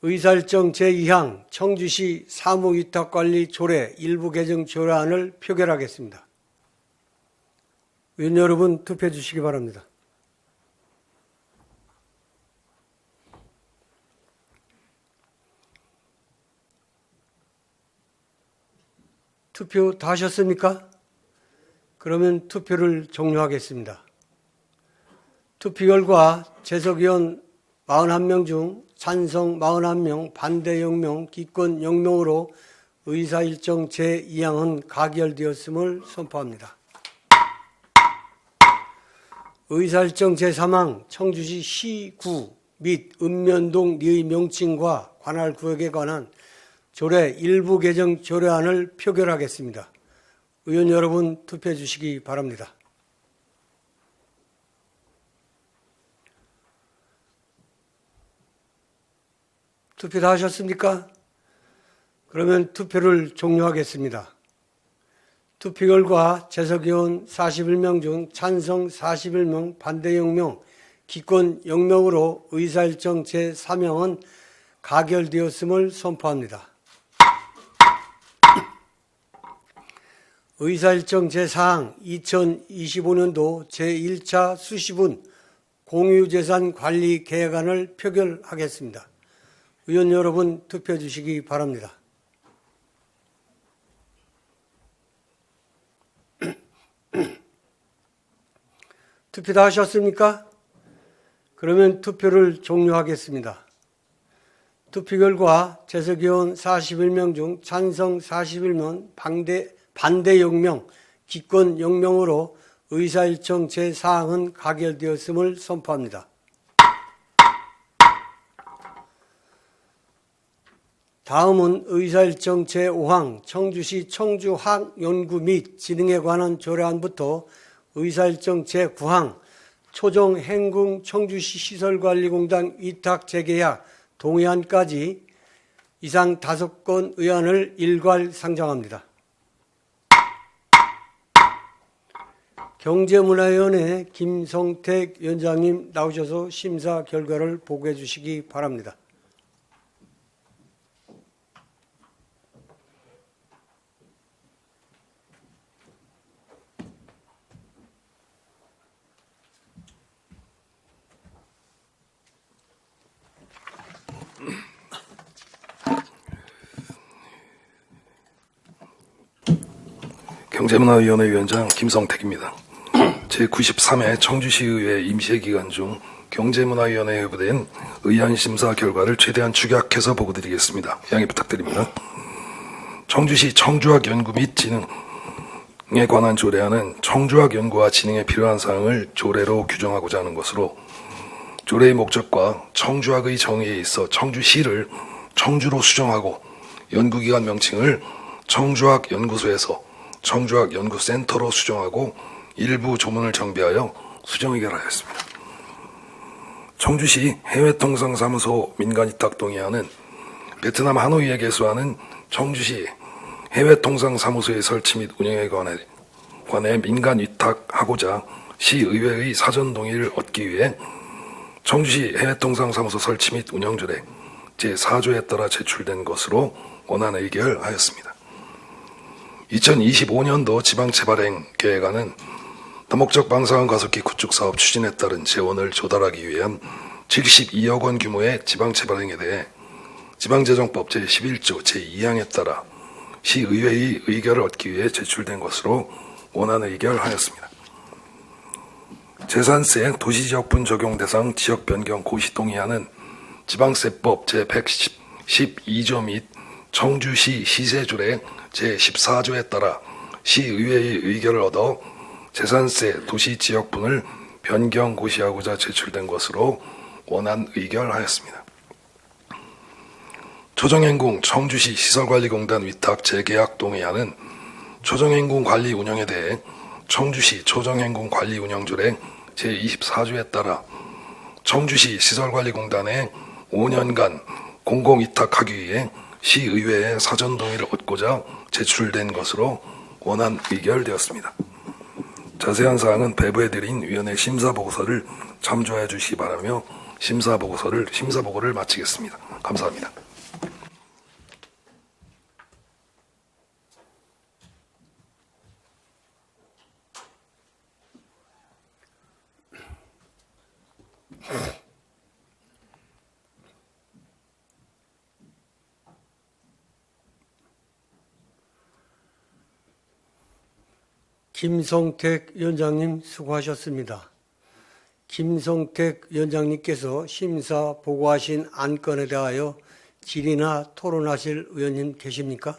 의사일정 제2항 청주시 사무위탁관리 조례 일부 개정 조례안을 표결하겠습니다. 의원 여러분 투표해 주시기 바랍니다. 투표 다 하셨습니까? 그러면 투표를 종료하겠습니다. 투표 결과 재석위원 41명 중 찬성 41명, 반대 0명, 기권 0명으로 의사일정 제2항은 가결되었음을 선포합니다. 의사일정 제3항 청주시 시구 및 읍면동리의 명칭과 관할 구역에 관한 조례 일부 개정 조례안을 표결하겠습니다. 의원 여러분 투표해 주시기 바랍니다. 투표 다 하셨습니까? 그러면 투표를 종료하겠습니다. 투표 결과 재석의원 41명 중 찬성 41명, 반대 0명, 기권 0명으로 의사일정 제3항은 가결되었음을 선포합니다. 의사일정 제4항 2025년도 제1차 수시분 공유재산 관리 계획안을 표결하겠습니다. 의원 여러분 투표해 주시기 바랍니다. 투표 다 하셨습니까? 그러면 투표를 종료하겠습니다. 투표 결과 재석의원 41명 중 찬성 41명, 반대 0명, 기권 0명으로 의사일정 제4항은 가결되었음을 선포합니다. 다음은 의사일정 제5항 청주시 청주학연구 및 진흥에 관한 조례안부터 의사일정 제9항 초정행궁 청주시 시설관리공단 위탁 재계약 동의안까지 이상 5건 의안을 일괄 상정합니다. 경제문화위원회 김성택 위원장님 나오셔서 심사 결과를 보고해 주시기 바랍니다. 경제문화위원회 위원장 김성택입니다. 제93회 청주시의회 임시회 기간 중 경제문화위원회에 회부된 의안 심사 결과를 최대한 축약해서 보고드리겠습니다. 양해 부탁드립니다. 청주시 청주학연구 및 진흥에 관한 조례안은 청주학연구와 진흥에 필요한 사항을 조례로 규정하고자 하는 것으로 조례의 목적과 청주학의 정의에 있어 청주시를 청주로 수정하고 연구기관 명칭을 청주학연구소에서 청주학연구센터로 수정하고 일부 조문을 정비하여 수정 의결하였습니다. 청주시 해외통상사무소 민간위탁동의안은 베트남 하노이에 개소하는 청주시 해외통상사무소의 설치 및 운영에 관해 민간위탁하고자 시의회의 사전 동의를 얻기 위해 청주시 해외통상사무소 설치 및 운영조례 제4조에 따라 제출된 것으로 원안 의결하였습니다. 2025년도 지방재발행 계획안은 다목적 방사선 가속기 구축 사업 추진에 따른 재원을 조달하기 위한 72억 원 규모의 지방재발행에 대해 지방재정법 제11조 제2항에 따라 시의회의 의결을 얻기 위해 제출된 것으로 원안 의결하였습니다. 재산세 도시지역분 적용 대상 지역 변경 고시 동의안은 지방세법 제112조 및 청주시 시세조례 제14조에 따라 시의회의 의결을 얻어 재산세 도시지역분을 변경 고시하고자 제출된 것으로 원안 의결하였습니다. 초정행궁 청주시 시설관리공단 위탁 재계약 동의안은 초정행궁 관리 운영에 대해 청주시 초정행궁 관리 운영조례 제24조에 따라 청주시 시설관리공단에 5년간 공공위탁하기 위해 시의회의 사전 동의를 얻고자 제출된 것으로 원안 의결되었습니다. 자세한 사항은 배부해드린 위원회 심사보고서를 참조해 주시기 바라며 심사보고를 마치겠습니다. 감사합니다. 김성택 위원장님 수고하셨습니다. 김성택 위원장님께서 심사 보고하신 안건에 대하여 질의나 토론하실 의원님 계십니까?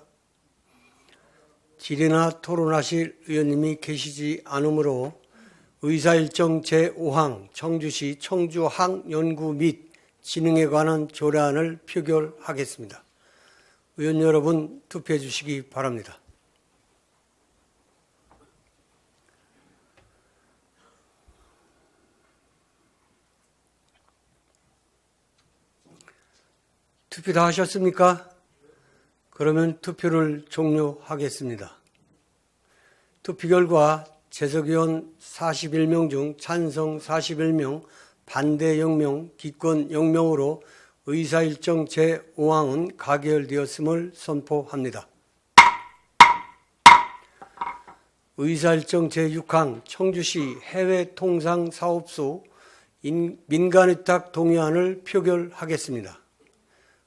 질의나 토론하실 의원님이 계시지 않으므로 의사일정 제5항 청주시 청주항연구 및 진흥에 관한 조례안을 표결하겠습니다. 의원 여러분 투표해 주시기 바랍니다. 투표 다 하셨습니까? 그러면 투표를 종료하겠습니다. 투표 결과 재석의원 41명 중 찬성 41명, 반대 0명, 기권 0명으로 의사일정 제5항은 가결되었음을 선포합니다. 의사일정 제6항 청주시 해외통상사업소 민간위탁 동의안을 표결하겠습니다.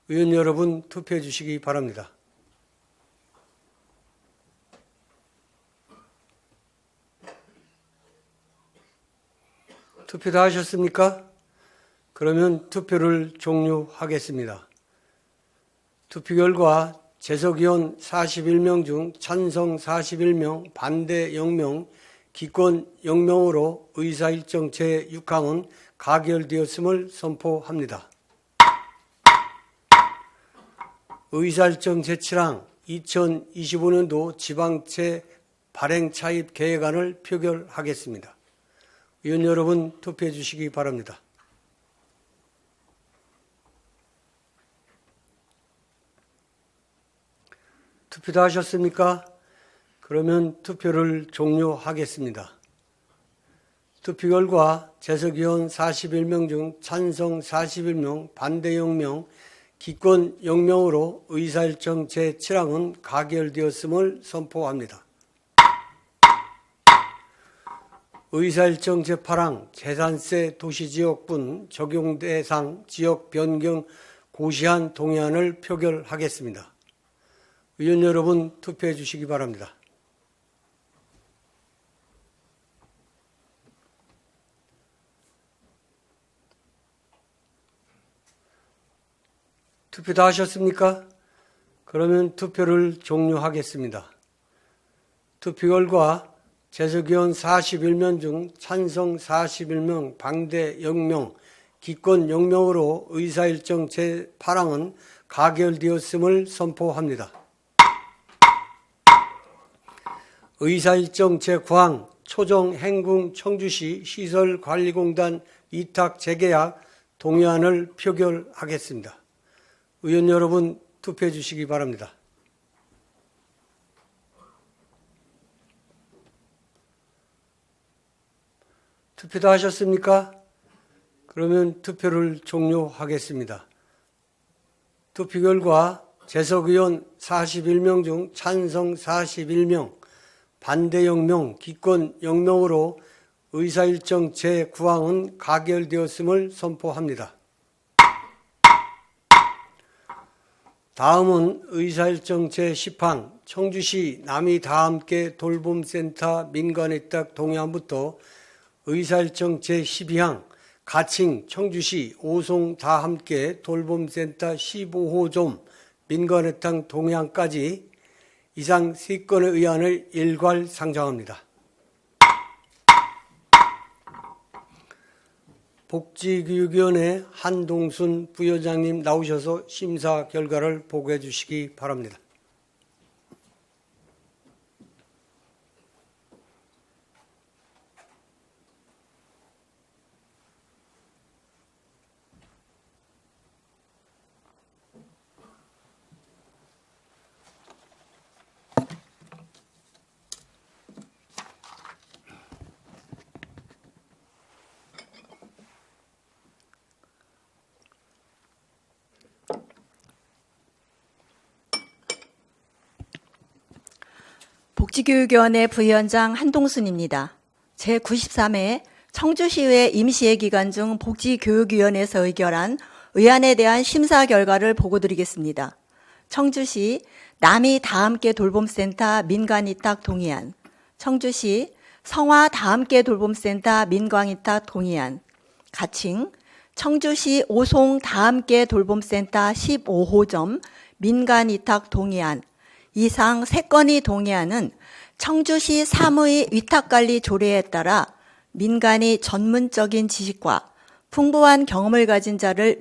의원 여러분 투표해 주시기 바랍니다. 투표 다 하셨습니까? 그러면 투표를 종료하겠습니다. 투표 결과 재석의원 41명 중 찬성 41명, 반대 0명, 기권 0명으로 의사일정 제6항은 가결되었음을 선포합니다. 의사일정 제7항 2025년도 지방채 발행 차입 계획안을 표결하겠습니다. 의원 여러분 투표해 주시기 바랍니다. 투표 다 하셨습니까? 그러면 투표를 종료하겠습니다. 투표 결과 재석의원 41명 중 찬성 41명, 반대 0명, 기권 0명으로 의사일정 제7항은 가결되었음을 선포합니다. 의사일정 제8항 재산세 도시지역분 적용 대상 지역 변경 고시한 동의안을 표결하겠습니다. 의원 여러분 투표해 주시기 바랍니다. 투표 다 하셨습니까? 그러면 투표를 종료하겠습니다. 투표 결과 재석의원 41명 중 찬성 41명, 반대 0명, 기권 0명으로 의사일정 제8항은 가결되었음을 선포합니다. 의사일정 제9항 초정행궁 청주시 시설관리공단 위탁 재계약 동의안을 표결하겠습니다. 의원 여러분 투표해 주시기 바랍니다. 투표 다 하셨습니까? 그러면 투표를 종료하겠습니다. 투표 결과 재석의원 41명 중 찬성 41명, 반대 0명, 기권 0명으로 의사일정 제9항은 가결되었음을 선포합니다. 다음은 의사일정 제10항 청주시 남이 다함께 돌봄센터 민간위탁 동의안부터 의사일정 제12항 가칭 청주시 오송 다함께 돌봄센터 15호점 민간위탁 동의안까지 이상 3건의 의안을 일괄 상정합니다. 복지교육위원회 한동순 부위원장님 나오셔서 심사 결과를 보고해 주시기 바랍니다. 복지교육위원회 부위원장 한동순입니다. 제93회 청주시의회 임시회 기간 중 복지교육위원회에서 의결한 의안에 대한 심사 결과를 보고드리겠습니다. 청주시 남이 다함께 돌봄센터 민간위탁 동의안, 청주시 성화 다함께 돌봄센터 민간위탁 동의안, 가칭 청주시 오송 다함께 돌봄센터 15호점 민간위탁 동의안 이상 3건의 동의안은 청주시 3의 위탁관리 조례에 따라 민간이 전문적인 지식과 풍부한 경험을 가진 자를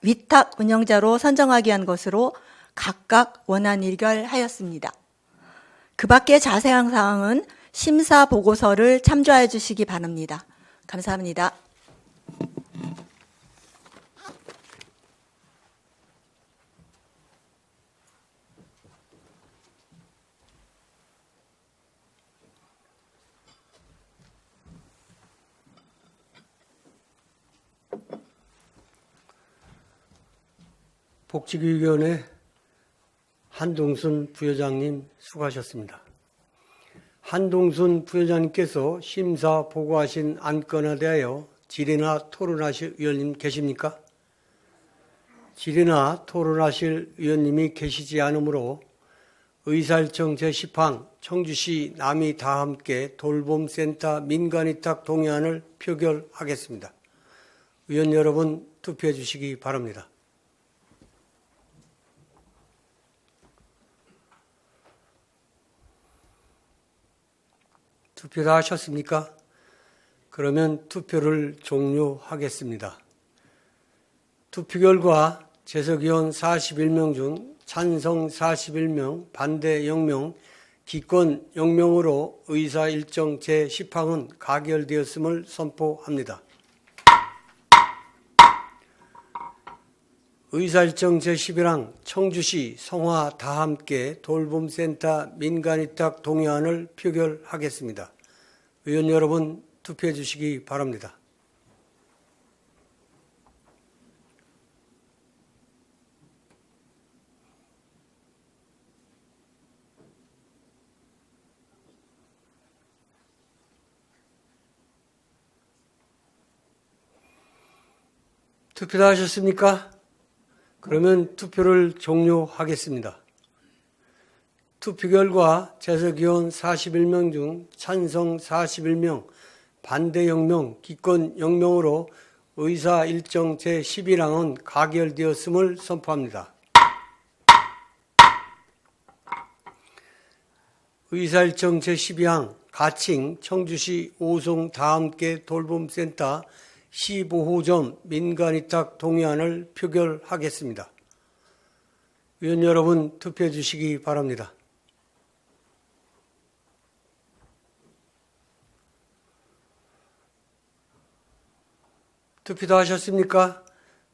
위탁 운영자로 선정하기 위한 것으로 각각 원안 의결하였습니다. 그 밖의 자세한 사항은 심사 보고서를 참조해 주시기 바랍니다. 감사합니다. 복지교육위원회 한동순 부회장님 수고하셨습니다. 한동순 부회장님께서 심사 보고하신 안건에 대하여 질의나 토론하실 의원님 계십니까? 질의나 토론하실 의원님이 계시지 않으므로 의사일정 제10항 청주시 남이 다 함께 돌봄센터 민간위탁 동의안을 표결하겠습니다. 의원 여러분 투표해 주시기 바랍니다. 투표 다 하셨습니까? 그러면 투표를 종료하겠습니다. 투표 결과 재석위원 41명 중 찬성 41명, 반대 0명, 기권 0명으로 의사일정 제10항은 가결되었음을 선포합니다. 의사일정 제11항 청주시 성화 다함께 돌봄센터 민간위탁 동의안을 표결하겠습니다. 의원 여러분 투표해 주시기 바랍니다. 투표 다 하셨습니까? 그러면 투표를 종료하겠습니다. 투표 결과 재석위원 41명 중 찬성 41명, 반대 0명, 기권 0명으로 의사일정 제11항은 가결되었음을 선포합니다. 의사일정 제12항 가칭 청주시 오송 다함께 돌봄센터 15호점 민간위탁 동의안을 표결하겠습니다. 의원 여러분 투표해 주시기 바랍니다. 투표 다 하셨습니까?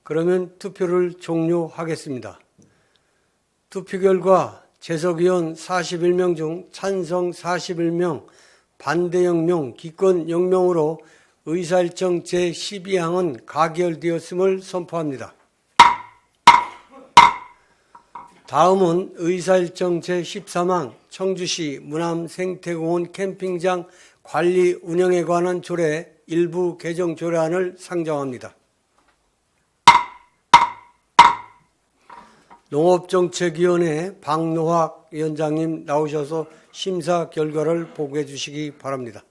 그러면 투표를 종료하겠습니다. 투표 결과 재석위원 41명 중 찬성 41명, 반대 0명, 기권 0명으로 의사일정 제12항은 가결되었음을 선포합니다. 다음은 의사일정 제13항 청주시 문암생태공원 캠핑장 관리 운영에 관한 조례 일부 개정 조례안을 상정합니다. 농업정책위원회 박노학 위원장님 나오셔서 심사 결과를 보고해 주시기 바랍니다.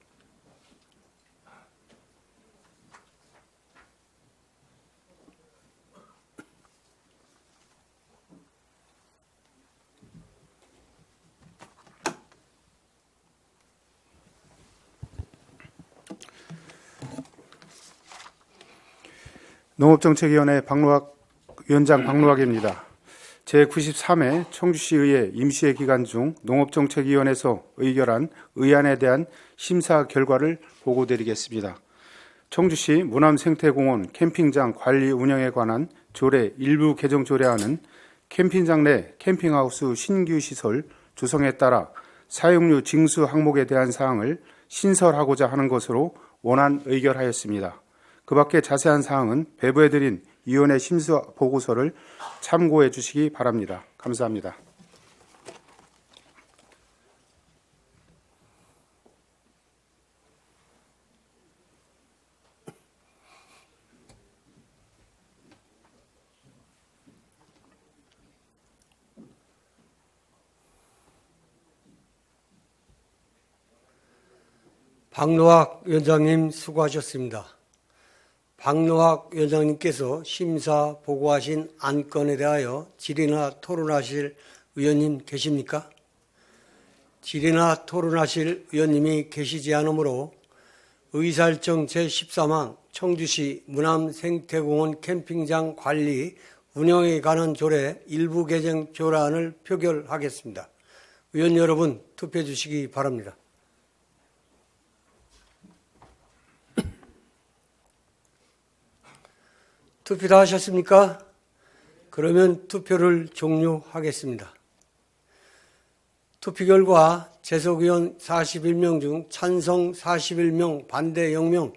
농업정책위원회 위원장 박노학입니다. 제93회 청주시의회 임시회 기간 중 농업정책위원회에서 의결한 의안에 대한 심사 결과를 보고드리겠습니다. 청주시 문암생태공원 캠핑장 관리 운영에 관한 조례 일부 개정 조례안은 캠핑장 내 캠핑하우스 신규 시설 조성에 따라 사용료 징수 항목에 대한 사항을 신설하고자 하는 것으로 원안 의결하였습니다. 그 밖에 자세한 사항은 배부해드린 위원회 심사 보고서를 참고해 주시기 바랍니다. 감사합니다. 박노학 위원장님 수고하셨습니다. 박노학 위원장님께서 심사 보고하신 안건에 대하여 질의나 토론하실 의원님 계십니까? 질의나 토론하실 의원님이 계시지 않으므로 의사일정 제13항 청주시 문암생태공원 캠핑장 관리 운영에 관한 조례 일부 개정 조례안을 표결하겠습니다. 의원 여러분 투표해 주시기 바랍니다. 투표 다 하셨습니까? 그러면 투표를 종료하겠습니다. 투표 결과 재석 의원 41명 중 찬성 41명, 반대 0명,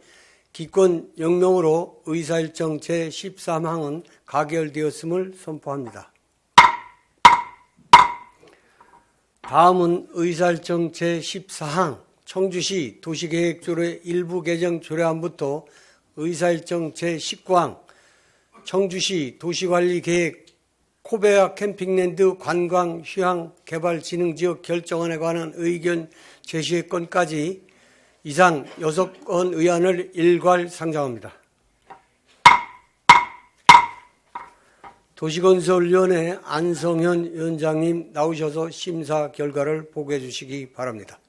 기권 0명으로 의사일정 제13항은 가결되었음을 선포합니다. 다음은 의사일정 제14항 청주시 도시계획조례 일부 개정 조례안부터 의사일정 제19항 청주시 도시관리계획 코베아 캠핑랜드 관광 휴양 개발 진흥지역 결정안에 관한 의견 제시의 건까지 이상 6건 의안을 일괄 상정합니다. 도시건설위원회 안성현 위원장님 나오셔서 심사 결과를 보고해 주시기 바랍니다.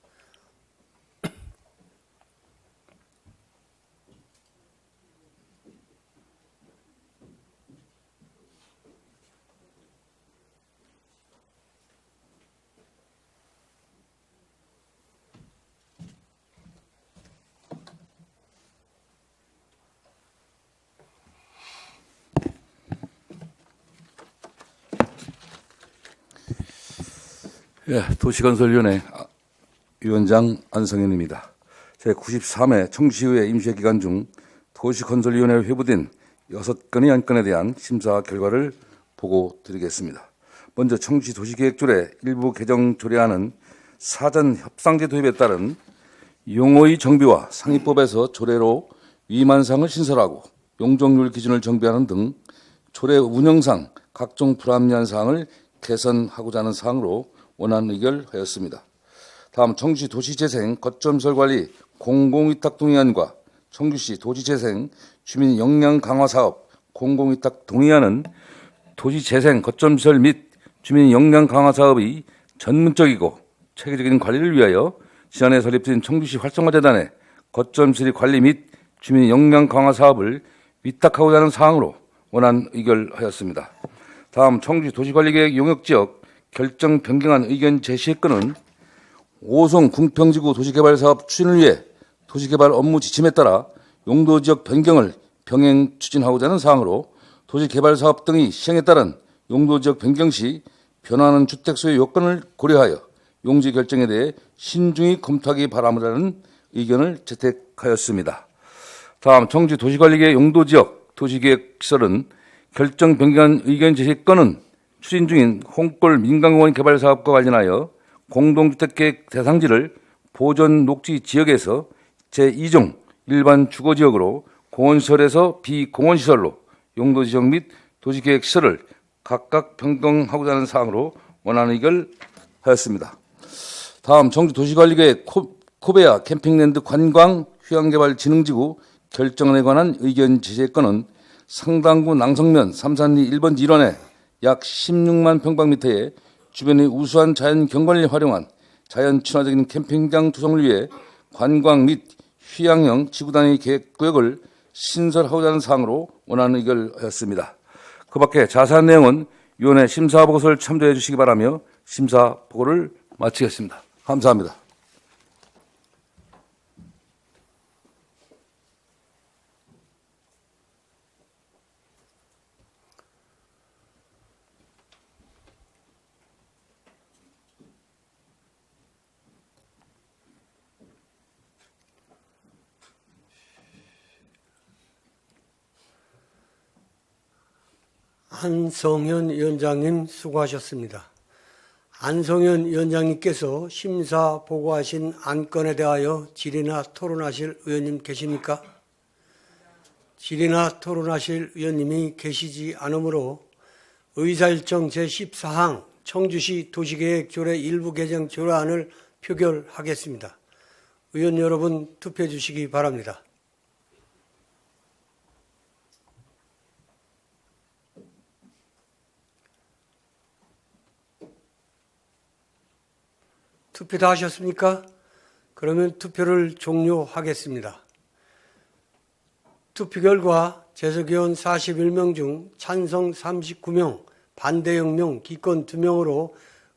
예, 도시건설위원회 위원장 안성현입니다. 제93회 청주시의회 임시회 기간 중 도시건설위원회에 회부된 6건의 안건에 대한 심사 결과를 보고 드리겠습니다. 먼저 청주시 도시계획조례 일부 개정 조례안은 사전 협상제 도입에 따른 용어의 정비와 상위법에서 조례로 위반사항을 신설하고 용적률 기준을 정비하는 등 조례 운영상 각종 불합리한 사항을 개선하고자 하는 사항으로 원안 의결하였습니다. 다음 청주시 도시재생 거점설관리 공공위탁 동의안과 청주시 도시재생 주민 역량 강화 사업 공공위탁 동의안은 도시재생 거점설 및 주민 역량 강화 사업의 전문적이고 체계적인 관리를 위하여 지난해 설립된 청주시 활성화재단의 거점설의 관리 및 주민 역량 강화 사업을 위탁하고자 하는 사항으로 원안 의결하였습니다. 다음 청주시 도시관리계획 용역지역 결정 변경안 의견 제시의 건은 오송 궁평지구 도시개발사업 추진을 위해 도시개발 업무 지침에 따라 용도지역 변경을 병행 추진하고자 하는 사항으로 도시개발사업 등의 시행에 따른 용도지역 변경 시 변화하는 주택소의 요건을 고려하여 용지 결정에 대해 신중히 검토하기 바라는 의견을 채택하였습니다. 다음 청주 도시관리계획 용도지역 도시계획시설은 결정 변경안 의견 제시 건은 추진 중인 홍골 민간공원 개발 사업과 관련하여 공동주택계획 대상지를 보전 녹지 지역에서 제2종 일반 주거지역으로 공원시설에서 비공원시설로 용도지역 및 도시계획시설을 각각 변경하고자 하는 사항으로 원안 의결하였습니다. 다음 청주 도시관리계획 코베아 캠핑랜드 관광 휴양개발 진흥지구 결정안에 관한 의견 제시의 건은 상당구 낭성면 삼산리 1번지 1원에 약 16만 평방미터의 주변의 우수한 자연 경관을 활용한 자연 친화적인 캠핑장 구성을 위해 관광 및 휴양형 지구단위 계획구역을 신설하고자 하는 사항으로 원안 의결하였습니다. 그 밖에 자세한 내용은 위원회 심사보고서를 참조해 주시기 바라며 심사보고를 마치겠습니다. 감사합니다. 안성현 위원장님 수고하셨습니다. 안성현 위원장님께서 심사 보고하신 안건에 대하여 질의나 토론하실 의원님 계십니까? 질의나 토론하실 의원님이 계시지 않으므로 의사일정 제14항 청주시 도시계획조례 일부 개정 조례안을 표결하겠습니다. 의원 여러분 투표해 주시기 바랍니다. 투표 다 하셨습니까? 그러면 투표를 종료하겠습니다. 투표 결과 재석의원 41명 중 찬성 39명, 반대 0명, 기권 2명으로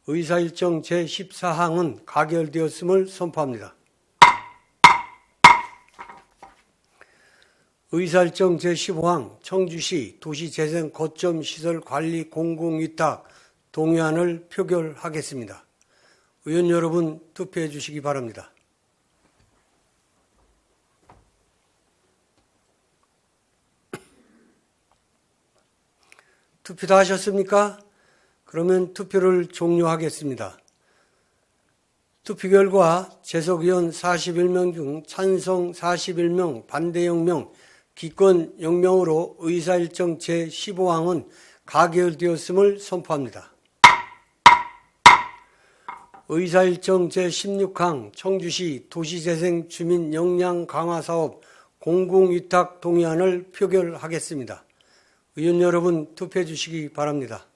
의사일정 제14항은 가결되었음을 선포합니다. 의사일정 제15항 청주시 도시재생 거점 시설 관리 공공위탁 동의안을 표결하겠습니다. 의원 여러분 투표해 주시기 바랍니다. 투표 다 하셨습니까? 그러면 투표를 종료하겠습니다. 투표 결과 재석의원 41명 중 찬성 41명, 반대 0명, 기권 0명으로 의사일정 제15항은 가결되었음을 선포합니다. 의사일정 제16항 청주시 도시재생 주민 역량 강화 사업 공공위탁 동의안을 표결하겠습니다. 의원 여러분 투표해 주시기 바랍니다.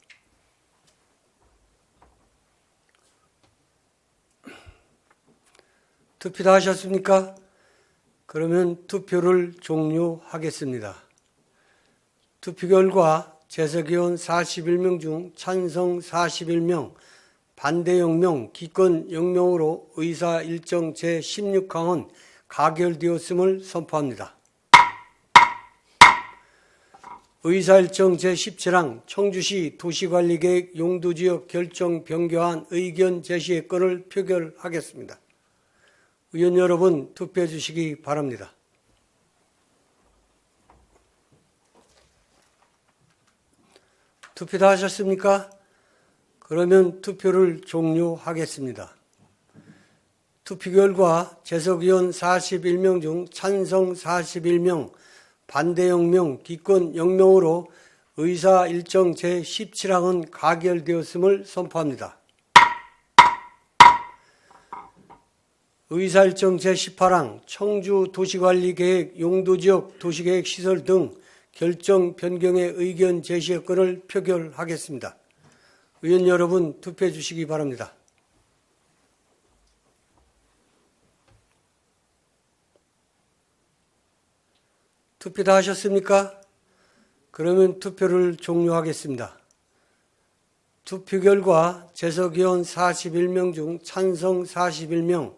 투표 다 하셨습니까? 그러면 투표를 종료하겠습니다. 투표 결과 재석의원 41명 중 찬성 41명, 반대 0명, 기권 0명으로 의사일정 제16항은 가결되었음을 선포합니다. 의사일정 제17항 청주시 도시관리계획 용도지역 결정 변경안 의견 제시의 건을 표결하겠습니다. 의원 여러분 투표해 주시기 바랍니다. 투표 다 하셨습니까? 그러면 투표를 종료하겠습니다. 투표 결과 재석의원 41명 중 찬성 41명, 반대 0명, 기권 0명으로 의사일정 제17항은 가결되었음을 선포합니다. 의사일정 제18항 청주 도시관리계획 용도지역 도시계획시설 등 결정 변경의 의견 제시의 건을 표결하겠습니다. 의원 여러분 투표해 주시기 바랍니다. 투표 다 하셨습니까? 그러면 투표를 종료하겠습니다. 투표 결과 재석의원 41명 중 찬성 41명,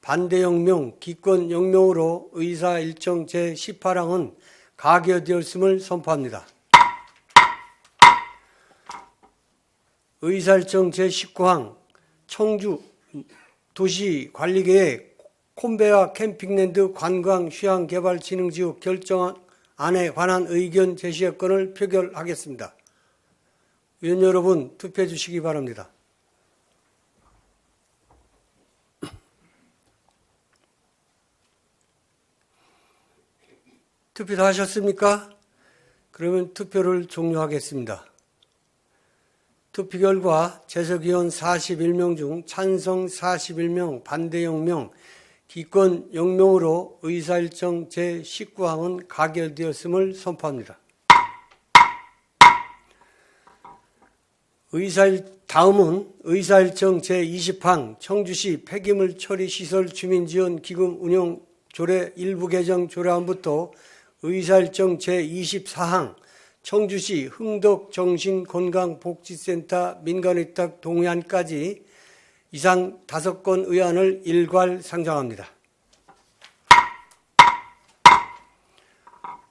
반대 0명, 기권 0명으로 의사일정 제18항은 가결되었음을 선포합니다. 의사일정 제19항 청주 도시관리계획 콤베아 캠핑랜드 관광 휴양개발진흥지역 결정안에 관한 의견 제시의 건을 표결하겠습니다. 의원 여러분 투표해 주시기 바랍니다. 투표 다 하셨습니까? 그러면 투표를 종료하겠습니다. 투표 결과 재석의원 41명 중 찬성 41명, 반대 0명, 기권 0명으로 의사일정 제19항은 가결되었음을 선포합니다. 다음은 의사일정 제20항 청주시 폐기물 처리 시설 주민지원 기금 운영 조례 일부 개정 조례안부터 의사일정 제24항 청주시 흥덕정신건강복지센터 민간위탁 동의안까지 이상 5건 의안을 일괄 상정합니다.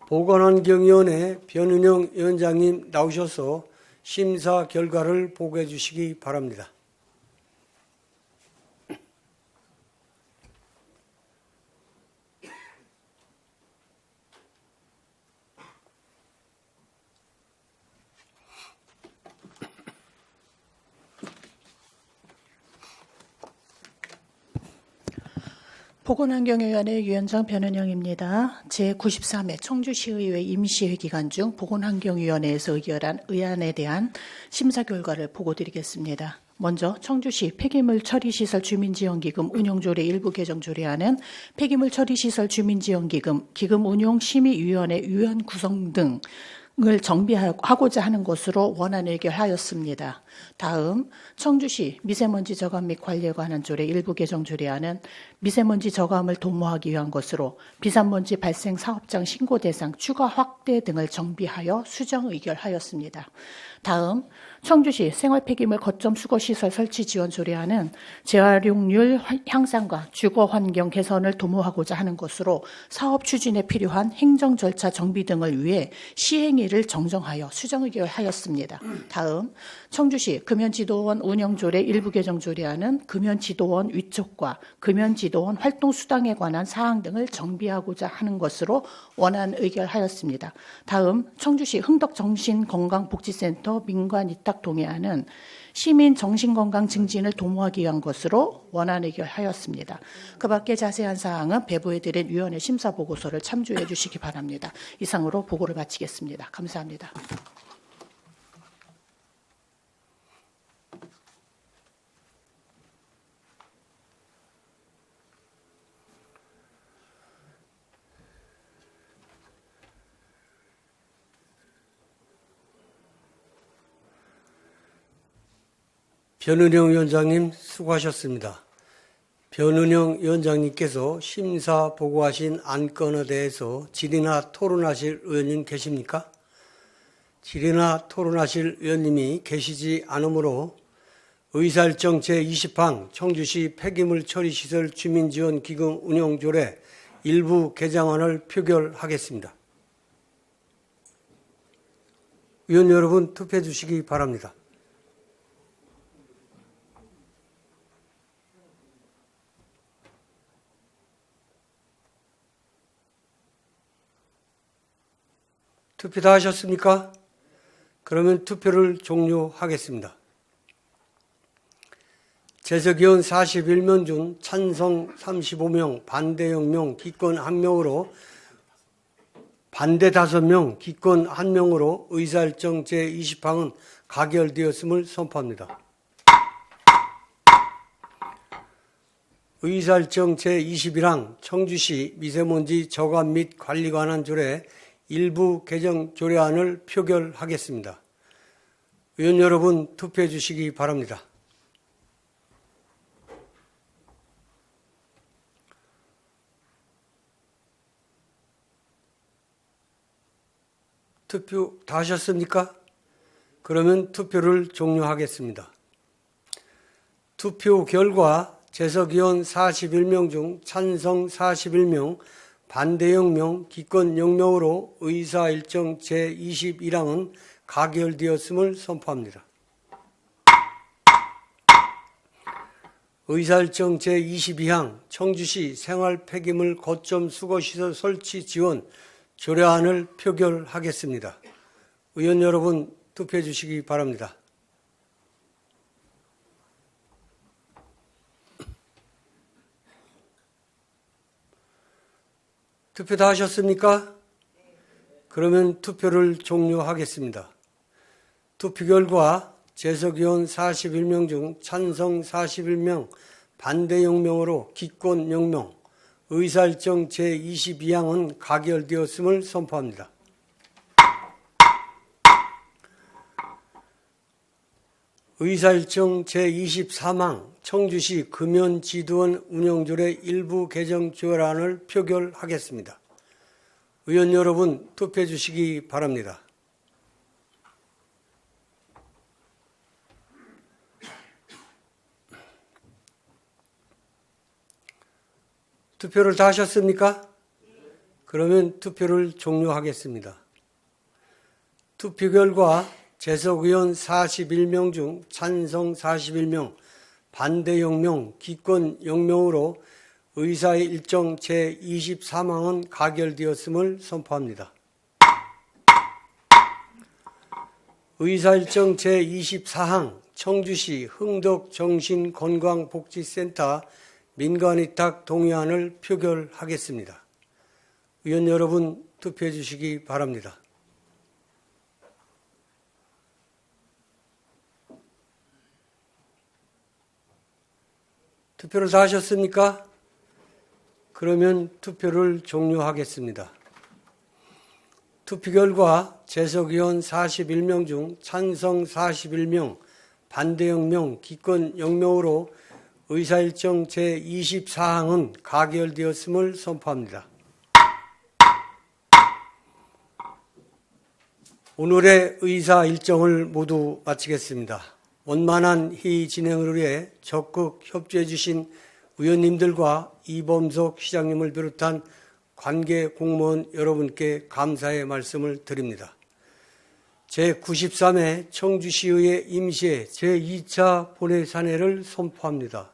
보건환경위원회 변은영 위원장님 나오셔서 심사 결과를 보고해 주시기 바랍니다. 보건환경위원회 위원장 변은영입니다. 제93회 청주시의회 임시회 기간 중 보건환경위원회에서 의결한 의안에 대한 심사 결과를 보고드리겠습니다. 먼저 청주시 폐기물 처리시설 주민지원기금 운용조례 일부 개정 조례안은 폐기물 처리시설 주민지원기금, 기금 운용 심의위원회 위원 구성 등 정비하고자 하는 것으로 원안 의결하였습니다. 다음 청주시 미세먼지 저감 및 관리에 관한 조례 일부 개정 조례안은 미세먼지 저감을 도모하기 위한 것으로 비산먼지 발생 사업장 신고 대상 추가 확대 등을 정비하여 수정 의결하였습니다. 다음 청주시 생활폐기물 거점 수거시설 설치 지원 조례안은 재활용률 향상과 주거 환경 개선을 도모하고자 하는 것으로 사업 추진에 필요한 행정 절차 정비 등을 위해 시행일을 정정하여 수정 의결하였습니다. 다음 청주시 금연지도원 운영조례 일부 개정 조례안은 금연지도원 위촉과 금연지도원 활동수당에 관한 사항 등을 정비하고자 하는 것으로 원안 의결하였습니다. 다음 청주시 흥덕정신건강복지센터 민관위탁 동의안은 시민 정신건강 증진을 도모하기 위한 것으로 원안 의결하였습니다. 그 밖에 자세한 사항은 배부해드린 위원회 심사보고서를 참조해 주시기 바랍니다. 이상으로 보고를 마치겠습니다. 감사합니다. 변은영 위원장님 수고하셨습니다. 변은영 위원장님께서 심사 보고하신 안건에 대해서 질의나 토론하실 의원님 계십니까? 질의나 토론하실 의원님이 계시지 않으므로 의사일정 제20항 청주시 폐기물 처리시설 주민지원기금 운영조례 일부 개정안을 표결하겠습니다. 의원 여러분 투표해 주시기 바랍니다. 투표 다 하셨습니까? 그러면 투표를 종료하겠습니다. 재석의원 41명 중 찬성 35명, 반대 0명, 기권 1명으로 반대 5명, 기권 1명으로 의사일정 제20항은 가결되었음을 선포합니다. 의사일정 제21항 청주시 미세먼지 저감 및 관리 관한 조례 일부 개정 조례안을 표결하겠습니다. 의원 여러분 투표해 주시기 바랍니다. 투표 다 하셨습니까? 그러면 투표를 종료하겠습니다. 투표 결과 재석의원 41명 중 찬성 41명, 반대 0명, 기권 0명으로 의사일정 제21항은 가결되었음을 선포합니다. 의사일정 제22항 청주시 생활폐기물 거점 수거시설 설치 지원 조례안을 표결하겠습니다. 의원 여러분 투표해 주시기 바랍니다. 투표 다 하셨습니까? 그러면 투표를 종료하겠습니다. 투표 결과 재석의원 41명 중 찬성 41명, 반대 0명으로 기권 0명, 의사일정 제22항은 가결되었음을 선포합니다. 의사일정 제23항 청주시 금연지도원 운영조례 일부 개정 조례안을 표결하겠습니다. 의원 여러분 투표해 주시기 바랍니다. 투표를 다 하셨습니까? 그러면 투표를 종료하겠습니다. 투표 결과 재석의원 41명 중 찬성 41명, 반대 0명, 기권 0명으로 의사일정 제23항은 가결되었음을 선포합니다. 의사일정 제24항 청주시 흥덕정신건강복지센터 민간위탁 동의안을 표결하겠습니다. 의원 여러분 투표해 주시기 바랍니다. 투표를 다 하셨습니까? 그러면 투표를 종료하겠습니다. 투표 결과 재석의원 41명 중 찬성 41명, 반대 0명, 기권 0명으로 의사일정 제24항은 가결되었음을 선포합니다. 오늘의 의사 일정을 모두 마치겠습니다. 원만한 회의 진행을 위해 적극 협조해 주신 의원님들과 이범석 시장님을 비롯한 관계 공무원 여러분께 감사의 말씀을 드립니다. 제93회 청주시의회 임시회 제2차 본회 사내를 선포합니다.